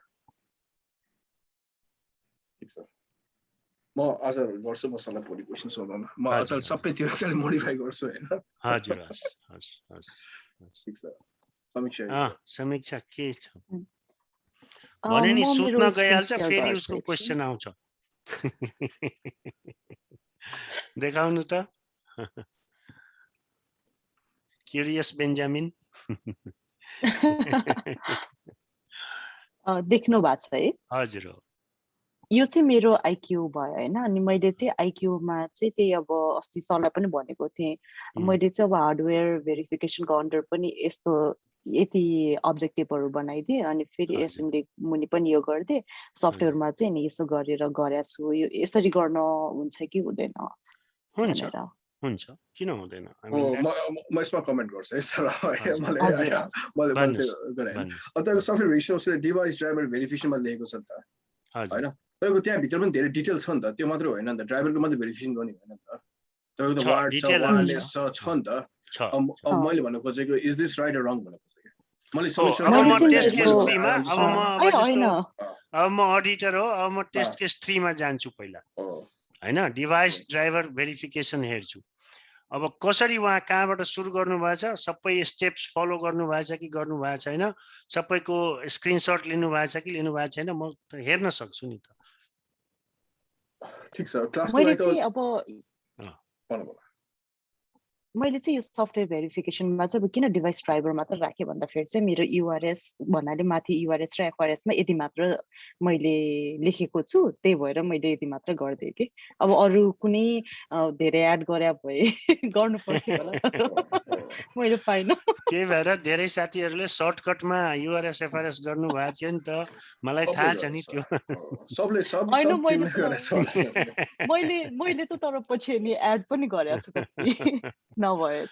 म आज गर्छु मसँग भोलि क्वेशन सोध्न म आज सबै त्यो चाहिँ मोडिफाई गर्छु हैन हजुर ठीक छ समीक्षा समीक्षा के छ भने नि सुत्न गइहाल्छ फेरि उसको क्वेशन आउँछ देखाउनु त क्युरियस बेन्जामिन देख्नु भएको छ है हजुर यो चाहिँ मेरो आइक्यू भयो हैन अनि मैले चाहिँ आइक्यूमा चाहिँ त्यही अब अस्ति सरलाई पनि भनेको थिएँ मैले चाहिँ अब हार्डवेयर भेरिफिकेसनको अन्डर पनि यस्तो यति अब्जेक्टिभहरू बनाइदिए अनि फेरि एसेम्बली मुनि पनि यो गरिदिए सफ्टवेयरमा चाहिँ नि यसो गरेर गरेको छु यो यसरी गर्न हुन्छ कि हुँदैन हुन्छ किन हुँदैन म यसमा कमेन्ट गर्छु है सर मैले तपाईको सफ्टवेयर भेरिफिकेसन डिभाइस ड्राइभर भेरिफिकेसनमा लेखेको छ नि त हैन तपाईको त्यहाँ भित्र पनि धेरै डिटेल छ नि त त्यो मात्र होइन नि त ड्राइभरको मात्र भेरिफिकेसन गर्ने होइन नि त तपाईको त वार्ड छ वायरलेस छ नि त अब मैले भन्नु खोजेको इज दिस राइट अर रङ भन्नु खोजेको मैले समीक्षा अब म अडिटर हो अब म टेस्ट केस 3 मा जान्छु पहिला हैन डिभाइस ड्राइभर भेरिफिकेसन हेर्छु अब कसरी उहाँ कहाँबाट सुरु गर्नु भएछ सबै स्टेप्स फलो गर्नु भएछ कि गर्नु भएको छैन सबैको स्क्रिनशट लिनु भएछ कि लिनु भएको छैन म हेर्न सक्छु नि त ठीक छ क्लासको लागि त मैले चाहिँ यो सफ्टवेयर भेरिफिकेसनमा चाहिँ अब किन डिभाइस ड्राइभर मात्र राखेँ भन्दाखेरि चाहिँ मेरो युआरएस भन्नाले माथि युआरएस र एफआरएसमा यति मात्र मैले लेखेको छु त्यही भएर मैले यति मात्र गरिदिएँ कि अब अरू कुनै धेरै एड गरे भए गर्नु पर्थ्यो होला मैले पाइनँ त्यही भएर धेरै साथीहरूले सर्टकटमा युआरएस एफआरएस गर्नु भएको थियो नि त मलाई थाहा छ नि त्यो मैले त तर पछि नि एड पनि गरेको छु नभएर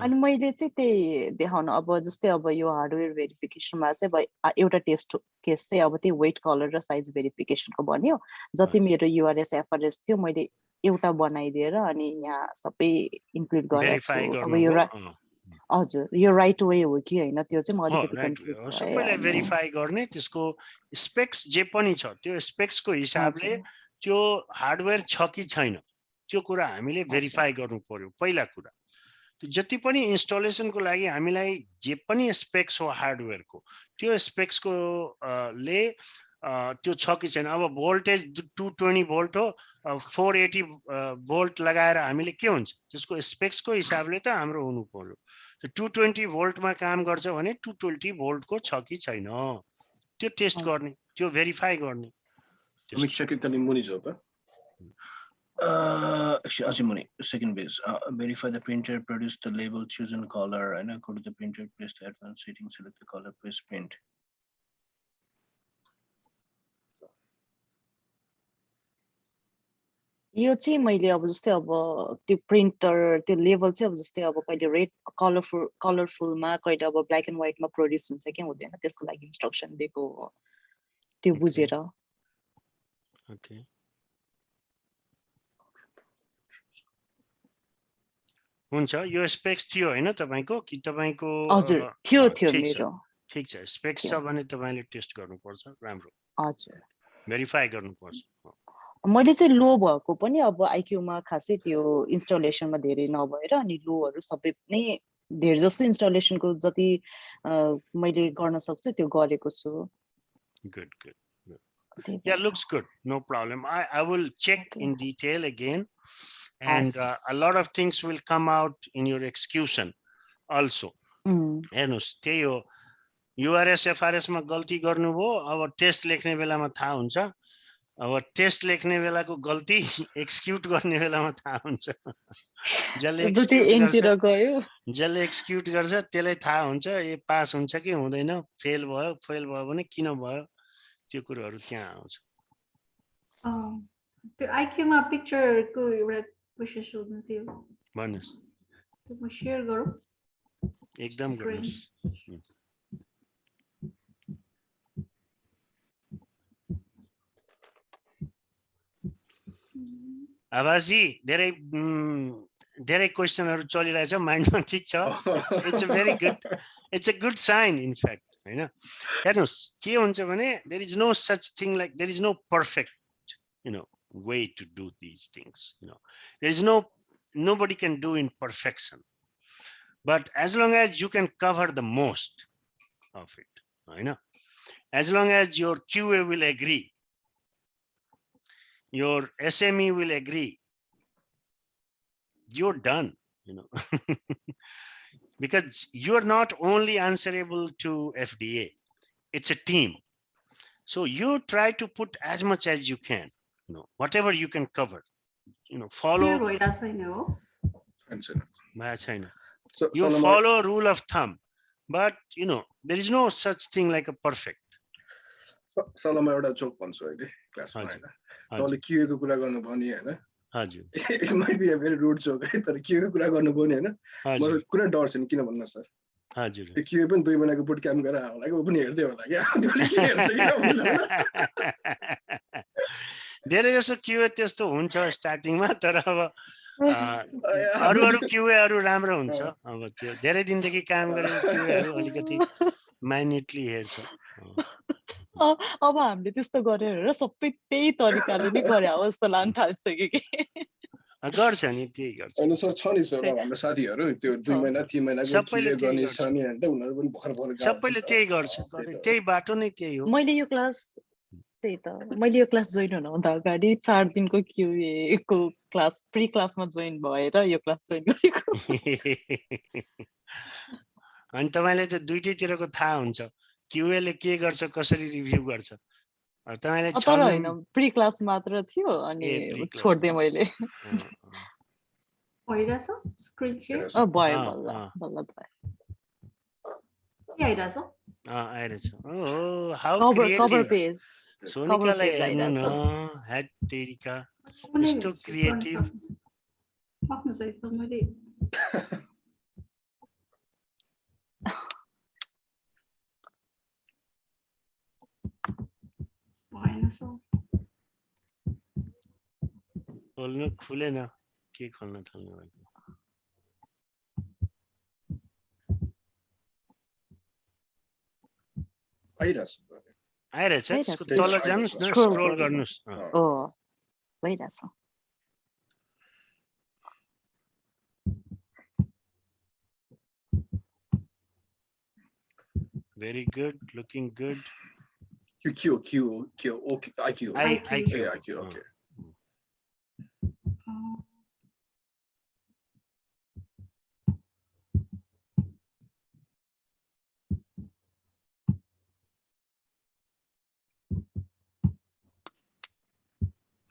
अनि मैले चाहिँ त्यही देखाउन अब जस्तै अब यो हार्डवेयर भेरिफिकेसनमा चाहिँ एउटा टेस्ट केस चाहिँ अब त्यही वेट कलर र साइज भेरिफिकेसनको बन्यो जति मेरो युआरएस एफआरएस थियो मैले एउटा बनाइदिएर अनि यहाँ सबै इन्क्लुड गरेको अब यो हजुर यो राइट वे हो कि हैन त्यो चाहिँ म अलिकति कन्फ्युज भएँ सबैलाई भेरिफाई गर्ने त्यसको स्पेक्स जे पनि छ त्यो स्पेक्सको हिसाबले त्यो हार्डवेयर छ कि छैन त्यो कुरा हामीले भेरिफाई गर्नु पर्यो पहिला कुरा। जति पनि इन्स्टलेसनको लागि हामीलाई जे पनि स्पेक्स हो हार्डवेयरको त्यो स्पेक्सको ले त्यो छ कि छैन। अब भोल्टेज 220 भोल्ट हो 480 भोल्ट लगाएर हामीले के हुन्छ त्यसको स्पेक्सको हिसाबले त हाम्रो हुनु पर्यो। 220 भोल्टमा काम गर्छ भने 220 भोल्टको छ कि छैन त्यो टेस्ट गर्ने त्यो भेरिफाई गर्ने। Let me check it in Muni's open. Actually, second base. Verify the printer, produce the label, choose a color, and go to the printer, place the advanced setting, select the color, press print. यो चाहिँ मैले अब जस्तै अब त्यो प्रिन्टर त्यो लेभल चाहिँ अब जस्तै अब कहिले रेड कलरफुलमा कहिले अब ब्ल्याक एन्ड व्हाइटमा प्रोड्युस हुन्छ कि हुँदैन त्यसको लागि इन्स्ट्रक्सन दिएको हो त्यो बुझेर। ओके हुन्छ यो स्पेक्स थियो हैन तपाईको कि तपाईको? हजुर थियो मेरो। ठीक छ स्पेक्स छ भने तपाईले टेस्ट गर्नुपर्छ राम्रो। हजुर भेरिफाई गर्नुपर्छ। मैले चाहिँ लो भएको पनि अब आइक्यूमा खासै त्यो इन्स्टलेसनमा धेरै नभएर अनि लोहरू सबै नै धेरै जस्तो इन्स्टलेसनको जति मैले गर्न सक्छु त्यो गरेको छु। Good. Yeah, looks good. No problem. I will check in detail again, and a lot of things will come out in your execution also. हेर्नुस् त्यही हो URS FRS मा गल्ती गर्नुभयो अब टेस्ट लेख्ने बेलामा थाहा हुन्छ। अब टेस्ट लेख्ने बेलाको गल्ती एक्जिक्युट गर्ने बेलामा थाहा हुन्छ। जसले एक्जिक्युट गर्छ त्यसलाई थाहा हुन्छ ए पास हुन्छ कि हुँदैन, फेल भयो भने किन भयो त्यो कुराहरू त्यहाँ आउँछ। त्यो आइक्यूमा पिक्चरको एउटा क्वेशन सोध्नु थियो भन्नुस्। त्यो म शेयर गरौँ? एकदम गर्नुस्। आवाजी धेरै क्वेशनहरु चलिरहेछ माइन्डमा ठीक छ। It's a good sign in fact हैन। हेर्नुस् के हुन्छ भने there is no such thing like there is no perfect way to do these things. There is nobody can do in perfection, but as long as you can cover the most of it, as long as your QA will agree, your SME will agree, you're done, because you're not only answerable to FDA, it's a team. So you try to put as much as you can, whatever you can cover, follow. You follow rule of thumb, but there is no such thing like a perfect. Salama एउटा जोक भन्छु अहिले क्लासमा हैन। तले QA को कुरा गर्नु भनी हैन। हजुर। It might be a very rude joke है तर QA को कुरा गर्नु भनी हैन। म कुनै डर छैन किन भन्नु सर। हजुर। त्यो QA पनि 2 महिनाको बुट क्याम्प गरेर होला कि उ पनि हेर्दै होला के। त्यसले के हेर्छ के धेरै जसो QA त्यस्तो हुन्छ स्टार्टिङमा तर अब अरु QA राम्रो हुन्छ। अब त्यो धेरै दिनदेखि काम गरेको QA अलिकति माइन्युटली हेर्छ। अब हामीले त्यस्तो गरेर सबै त्यही तरिकाले नै गरे हो जस्तो लाग्न थाल्छ कि गर्छ नि त्यही गर्छ। अनि सर छ नि सर हाम्रो साथीहरु त्यो 2 महिना 3 महिनाको सबैले गर्ने छ नि हैन उनीहरु पनि भर्खर गाउँछ। सबैले त्यही गर्छ त्यही बाटो नै त्यही हो। मैले यो क्लास जोइन हुनुभन्दा अगाडि 4 दिनको QA को क्लास प्री क्लासमा जोइन भएर यो क्लास जोइन गरेको। अनि तपाईले त दुईटैतिरको थाहा हुन्छ QA ले के गर्छ कसरी रिभ्यु गर्छ। तपाईले तर हैन प्री क्लास मात्र थियो अनि छोड्दे मैले। भइराछ स्क्रिन शेयर? भयो बल्ल भयो। के आइराछ? आइराछ। Oh how creative. Cover page. सोनिकालाई हेर्नु न हेड तेरिका यस्तो क्रिएटिभ। आफ्नो सहित मैले खोल्नु खुलेन के खोल्न थाल्नु भएको। आइरहेछ त्यसको तल जानुस् न स्क्रोल गर्नुस्। भइरहेछ। Very good. Looking good. Okay, IQ. IQ. Yeah, IQ. Okay.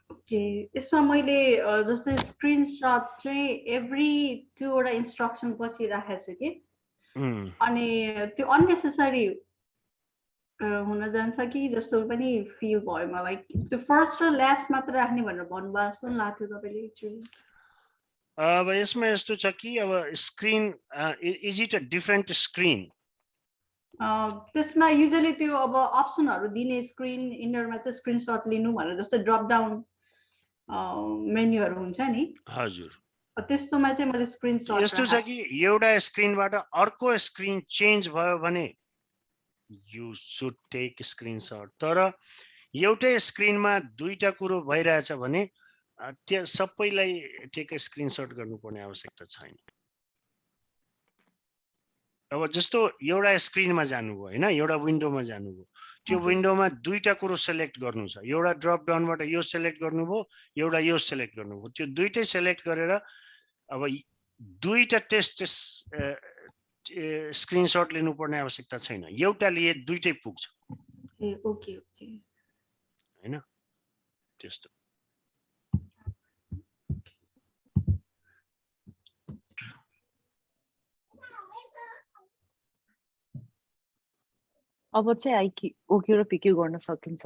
Okay, यसमा मैले जस्तै स्क्रिनशट चाहिँ एभ्री 2 वटा इन्स्ट्रक्सन पछि राखेको छु कि अनि त्यो अननेसेसरी हुन जान्छ कि जस्तो पनि फिल भयो मलाई त्यो फर्स्ट र लास्ट मात्र राख्ने भनेर भन्नुभएको जस्तो नि लाग्थ्यो तपाईँले एक्चुअली अब यसमा यस्तो छ कि अब screen is it a different screen त्यसमा युजली त्यो अब अप्सनहरू दिने स्क्रिन इन्डरमा चाहिँ स्क्रिनशट लिनु भनेर जस्तो ड्रप डाउन मेन्युहरू हुन्छ नि हजुर त्यस्तोमा चाहिँ मैले स्क्रिनशट यस्तो छ कि एउटा स्क्रिनबाट अर्को स्क्रिन चेन्ज भयो भने यु शुड टेक स्क्रिनशट तर एउटै स्क्रिनमा दुईटा कुरो भइरहेछ भने त्यो सबैलाई टेक स्क्रिनशट गर्नुपर्ने आवश्यकता छैन अब जस्तो एउटा स्क्रिनमा जानुभयो हैन एउटा विन्डोमा जानुभयो त्यो विन्डोमा दुईटा कुरो सिलेक्ट गर्नु छ एउटा ड्रप डाउनबाट यो सिलेक्ट गर्नुभयो एउटा यो सिलेक्ट गर्नुभयो त्यो दुईटै सिलेक्ट गरेर अब दुईटा टेस्ट स्क्रिनशट लिनुपर्ने आवश्यकता छैन एउटा लिए दुईटै पुग्छ ओके ओके हैन त्यस्तो अब चाहिँ आइक्यू ओक्यू र पिक्यू गर्न सकिन्छ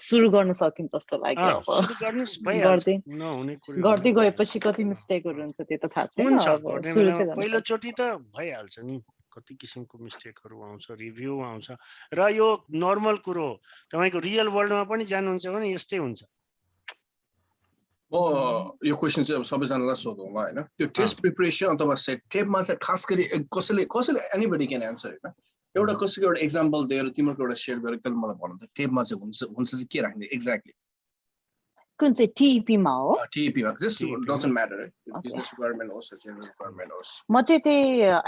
सुरु गर्न सकिन्छ जस्तो लाग्यो अब सुरु गर्नुस् भइहाल्छ नहुने कुरा गर्दै गएपछि कति मिस्टेकहरू हुन्छ त्यो त थाहा छैन हुन्छ अब सुरु चाहिँ गर्न पहिलो चोटी त भइहाल्छ नि कति किसिमको मिस्टेकहरू आउँछ रिभ्यू आउँछ र यो नर्मल कुरो हो तपाईको रियल वर्ल्डमा पनि जानुहुन्छ भने यस्तै हुन्छ यो क्वेसन चाहिँ अब सबैजनालाई सोधौँला हैन त्यो टेस्ट प्रिपरेसन अथवा सेट टेपमा चाहिँ खास गरी कसैले एनीबडी क्यान आन्सर हैन एउटा कसैको एउटा एक्जाम्पल दिएर तिम्रो एउटा शेयर गरेर कहिले मलाई भन्नु त टेपमा चाहिँ हुन्छ चाहिँ के राख्ने एक्ज्याक्टली कुन चाहिँ टीईपी मा हो टीईपी मा just doesn't matter business requirement होस् जेनरल रिक्वायरमेन्ट होस् म चाहिँ त्यही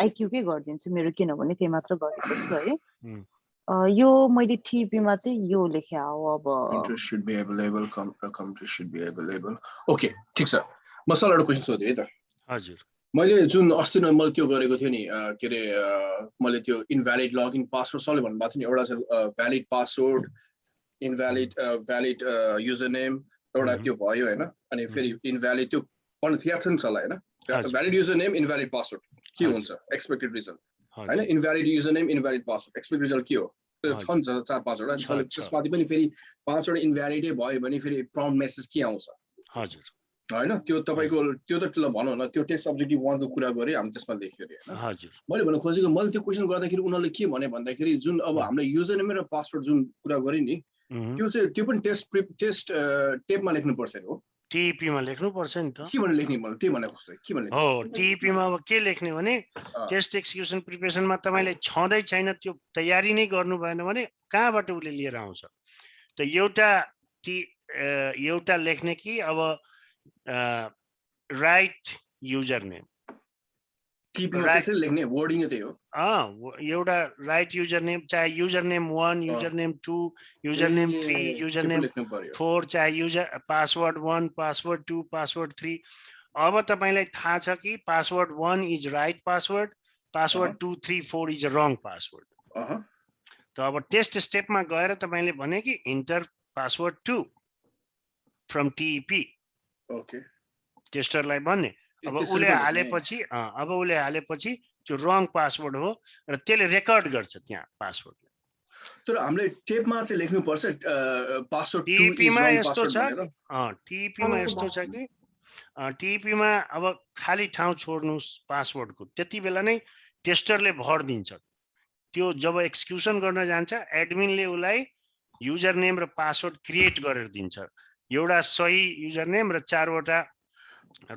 आइक्यू कै गरिदिन्छु मेरो किनभने त्यही मात्र गरेको छु है यो मैले टीईपी मा चाहिँ यो लेख्या हो अब interest should be available country should be available okay ठीक छ म सरलाई एउटा क्वेशन सोधेँ है त हजुर मैले जुन अस्ति नै मैले त्यो गरेको थियो नि के रे मैले त्यो इनभ्यालिड लगइन पासवर्ड सरले भन्नुभएको थियो नि एउटा चाहिँ valid password invalid user name एउटा त्यो भयो हैन अनि फेरि इनभ्यालिड त्यो पढ्नु याद छ नि सरलाई हैन valid user name invalid password के हुन्छ एक्सपेक्टेड रिजल्ट हैन invalid user name invalid password expected result के हो त्यो छ नि 4-5 वटा सरले त्यसमाथि पनि फेरि 5 वटा इनभ्यालिडै भयो भने फेरि प्रम्प्ट मेसेज के आउँछ हजुर हैन त्यो तपाईको त्यो त भनौँ न त्यो टेस्ट सब्जेक्टिभ 1 को कुरा गरे हामी त्यसमा लेख्यो रे हैन हजुर मैले भन्न खोजेको मैले त्यो क्वेशन गर्दाखेरि उनीहरुले के भने भन्दाखेरि जुन अब हामीले युजर नेम र पासवर्ड जुन कुरा गरे नि त्यो चाहिँ त्यो पनि टेस्ट टेपमा लेख्नु पर्छ हो टीईपी मा लेख्नु पर्छ नि त के भनेर लेख्ने मलाई त्यही भनेको छ के भनेको हो टीईपी मा अब के लेख्ने भने टेस्ट एक्जिक्युसन प्रिपरेसनमा तपाईले छँदै छैन त्यो तयारी नै गर्नु भएन भने कहाँबाट उले लिएर आउँछ त एउटा लेख्ने कि अब राइट युजर नेम टीईपी मा त्यसरी लेख्ने वर्डिङ त्यही हो एउटा राइट युजर नेम चाहे user name 1 user name 2 user name 3 user name 4 चाहे युजर पासवर्ड 1 पासवर्ड 2 पासवर्ड 3 अब तपाईलाई थाहा छ कि password 1 is right password password 2 3 4 is a wrong password त अब टेस्ट स्टेपमा गएर तपाईले भने कि इन्टर पासवर्ड 2 फ्रम टीईपी ओके टेस्टरलाई भन्ने अब उले हालेपछि त्यो रङ पासवर्ड हो र त्यसले रेकर्ड गर्छ त्यहाँ पासवर्ड तर हामीले टेपमा चाहिँ लेख्नु पर्छ पासवर्ड 2 टीईपी मा यस्तो छ टीईपी मा यस्तो छ कि टीईपी मा अब खाली ठाउँ छोड्नुस् पासवर्डको त्यति बेला नै टेस्टरले भर दिन्छ त्यो जब एक्जिक्युसन गर्न जान्छ एडमिनले उलाई युजर नेम र पासवर्ड क्रिएट गरेर दिन्छ एउटा सही युजर नेम र 4 वटा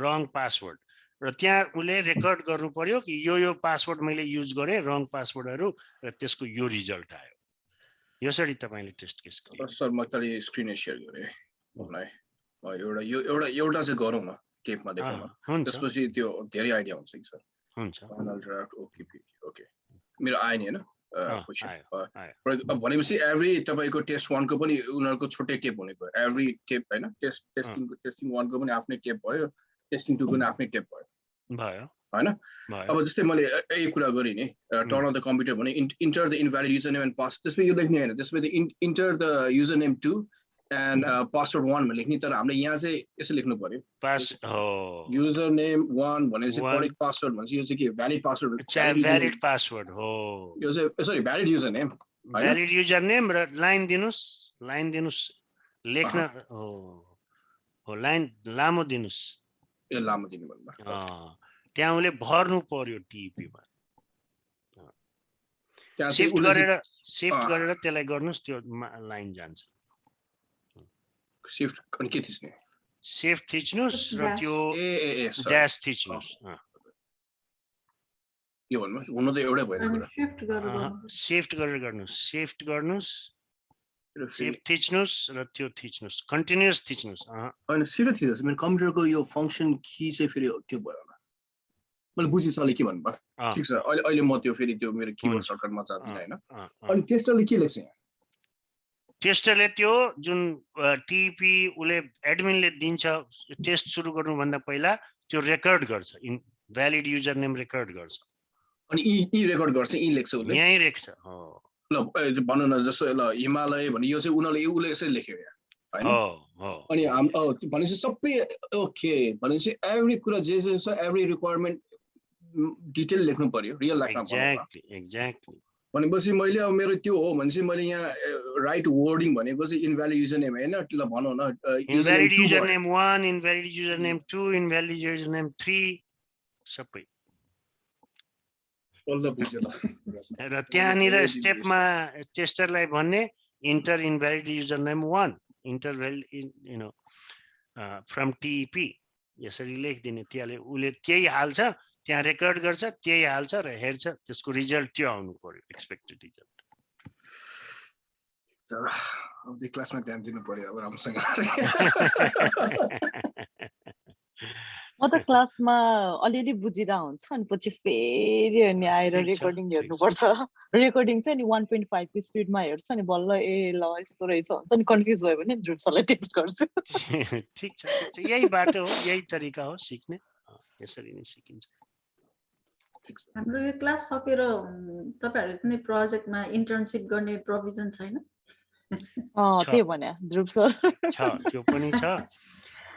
रङ पासवर्ड र त्यहाँ उले रेकर्ड गर्नु पर्यो कि यो पासवर्ड मैले युज गरे रङ पासवर्डहरु र त्यसको यो रिजल्ट आयो यसरी तपाईले टेस्ट केस सर म तले स्क्रिन शेयर गरे मलाई एउटा चाहिँ गरौँ न टेपमा देखाउन त्यसपछि त्यो धेरै आइडिया हुन्छ कि सर हुन्छ फाइनल ड्राफ्ट ओके मेरो आयो नि हैन क्वेसन भनेपछि एभ्री तपाईँको टेस्ट 1 को पनि उनीहरूको छुट्टै टेप हुने भयो एभ्री टेप होइन टेस्टिङ 1 को पनि आफ्नै टेप भयो टेस्टिङ 2 को पनि आफ्नै टेप भयो होइन अब जस्तै मैले यही कुरा गरेँ नि टर्न अन द कम्प्युटर भने enter the invalid user name and password त्यसमा यो लेख्ने होइन त्यसमा enter the user name 2 and password 1 भनेर लेख्ने तर हामीले यहाँ चाहिँ यसो लेख्नु पर्यो युजर नेम 1 भने चाहिँ करेक्ट पासवर्ड भन्छ यो चाहिँ के भ्यालिड पासवर्ड हो यो चाहिँ सरी भ्यालिड युजर नेम र लाइन दिनुस् लेख्न हो लाइन लामो दिनुस् ए लामो दिनु भन्दा त्यहाँ उले भर्नु पर्यो टिपीमा शिफ्ट गरेर त्यसलाई गर्नुस् त्यो लाइन जान्छ शिफ्ट अनि के थिच्ने शिफ्ट थिच्नुस् र त्यो ड्याश थिच्नुस् यो भन्नु हुन त एउटै भएन कुरा शिफ्ट गरेर गर्नुस् शिफ्ट थिच्नुस् र त्यो थिच्नुस् कन्टिन्युअस थिच्नुस् हैन शिफ्ट थिच्नुस् मेरो कम्प्युटरको यो फंक्सन की चाहिँ फेरि त्यो भयो होला मैले बुझिसले के भन्नु भयो ठीक छ अहिले म त्यो फेरि त्यो मेरो किबोर्ड सर्टकटमा जादिन हैन अनि टेस्टरले के लेख्छ यहाँ टेस्टरले त्यो जुन टिपी उले एडमिनले दिन्छ टेस्ट सुरु गर्नु भन्दा पहिला त्यो रेकर्ड गर्छ भ्यालिड युजर नेम रेकर्ड गर्छ अनि ई रेकर्ड गर्छ ई लेख्छ उले यही लेख्छ हो ल भन्नु न जस्तो ल हिमालय भने यो चाहिँ उले यसरी लेख्यो यहाँ हैन अनि हाम भनेपछि सबै ओके भनेपछि एभ्री कुरा जे छ एभ्री रिक्वायरमेन्ट डिटेल लेख्नु पर्यो रियल लाइफमा एक्ज्याक्टली भनेपछि मैले अब मेरो त्यो हो भनेपछि मैले यहाँ राइट वर्डिङ भनेको चाहिँ इनभ्यालिड युजर नेम हैन ल भनौँ न invalid user name 1 invalid user name 2 invalid user name 3 सबै र त्यहाँनिर स्टेपमा टेस्टरलाई भन्ने enter invalid user name 1 enter from TP यसरी लेखिदिने त्यसले उले त्यही हाल्छ त्यहाँ रेकर्ड गर्छ त्यही हाल्छ र हेर्छ त्यसको रिजल्ट त्यो आउनु पर्यो एक्सपेक्टेड रिजल्ट अब क्लासमा ध्यान दिनु पर्यो अब राम्रोसँग म त क्लासमा अलिअलि बुझिरा हुन्छ अनि पछि फेरि अनि आएर रेकर्डिङ हेर्नुपर्छ रेकर्डिङ चाहिँ नि 1.5 को स्पिडमा हेर्छ अनि बल्ल ए ल यस्तो रहेछ हुन्छ नि कन्फ्युज भयो भने जुट्सलाई टेस्ट गर्छु ठीक छ यही बाटो हो यही तरिका हो सिक्ने यसरी नै सिकिन्छ हाम्रो यो क्लास सकेर तपाईहरु कुनै प्रोजेक्टमा इन्टर्नशिप गर्ने प्रोभिजन छैन त्यो भने ध्रुव सर छ त्यो पनि छ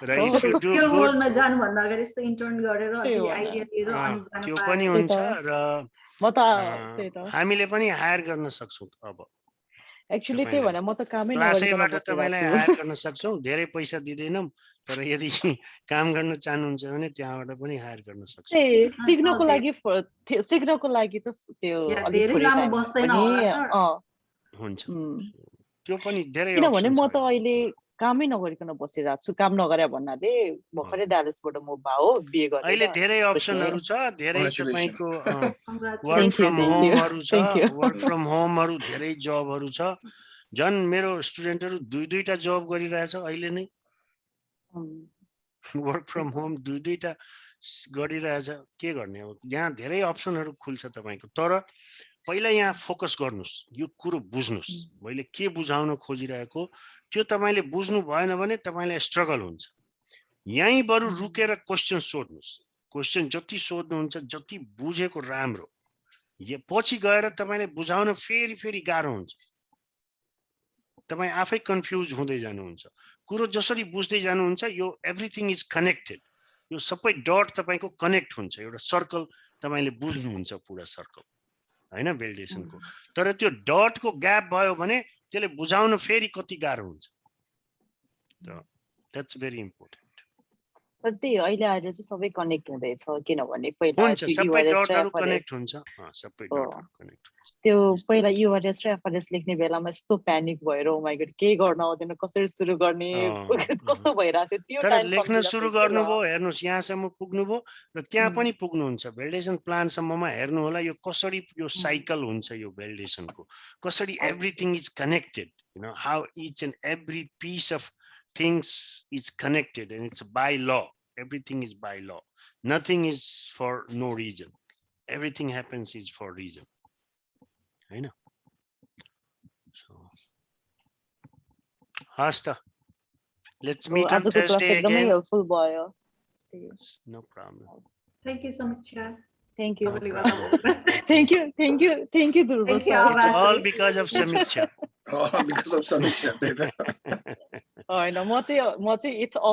र इफ यु डु गुड जान भन्दा अगाडि यस्तो इन्टर्न गरेर अनि आइडिया लिएर अनि जान त्यो पनि हुन्छ र म त हामीले पनि हायर गर्न सक्छौं अब एक्चुअली त्यही भने म त कामै नगरिकन तपाईलाई हायर गर्न सक्छौं धेरै पैसा दिदैनौं तर यदि काम गर्न चाहनुहुन्छ भने त्यहाँबाट पनि हायर गर्न सक्छौं सिक्नको लागि त त्यो अलि धेरै लामो बस्दैन होला हुन्छ त्यो पनि धेरै किनभने म त अहिले कामै नगरिकन बसिरहेको छु काम नगरे भन्नाले भर्खरै डालसबाट मुभ भयो बिए गरेर अहिले धेरै अप्सनहरु छ धेरै तपाईको वर्क फ्रम होमहरु छ वर्क फ्रम होमहरु धेरै जबहरु छ जन मेरो स्टुडेन्टहरु दुईटा जब गरिरहेछ अहिले नै वर्क फ्रम होम दुईटा गरिरहेछ के गर्ने अब यहाँ धेरै अप्सनहरु खुल्छ तपाईको तर पहिला यहाँ फोकस गर्नुस् यो कुरो बुझ्नुस् मैले के बुझाउन खोजिरहेको त्यो तपाईले बुझ्नु भएन भने तपाईलाई स्ट्रगल हुन्छ यही बरु रुकेर क्वेशन सोध्नुस् क्वेशन जति सोध्नुहुन्छ जति बुझेको राम्रो पछि गएर तपाईले बुझाउन फेरि गाह्रो हुन्छ तपाई आफै कन्फ्युज हुँदै जानुहुन्छ कुरो जसरी बुझ्दै जानुहुन्छ यो एभ्रीथिङ इज कनेक्टेड यो सबै डट तपाईको कनेक्ट हुन्छ एउटा सर्कल तपाईले बुझ्नुहुन्छ पुरा सर्कल हैन भेलिडेसनको तर त्यो डट को ग्याप भयो भने त्यसले बुझाउन फेरि कति गाह्रो हुन्छ द्याट्स भेरी इम्पोर्टेन्ट तर त्यही अहिले आएर चाहिँ सबै कनेक्ट हुँदैछ किनभने पहिला हुन्छ सबै डटहरु कनेक्ट हुन्छ सबै डटहरु कनेक्ट हुन्छ त्यो पहिला युआरएस र एफआरएस लेख्ने बेलामा यस्तो प्यानिक भएर ओ माय गॉड के गर्न आउँदैन कसरी सुरु गर्ने कस्तो भइराथ्यो त्यो टाइम लेख्न सुरु गर्नुभयो हेर्नुस् यहाँसम्म पुग्नुभयो र त्यहाँ पनि पुग्नुहुन्छ भेलिडेसन प्लान सम्ममा हेर्नु होला यो कसरी यो साइकल हुन्छ यो भेलिडेसनको कसरी everything is connected you know how each and every piece of things is connected and it's by law. Everything is by law. Nothing is for no reason. Everything happens is for reason. हैन हस् त लेट्स मीट अन थर्सडे एकदमै अगेन हेल्पफुल भयो no problem Thank you so much, Chair. Thank you. Thank you. Thank you, Dhruva Thank you, sir. It's all Abhasi. because of Samiksha. Because of Samiksha. होइन म चाहिँ it's all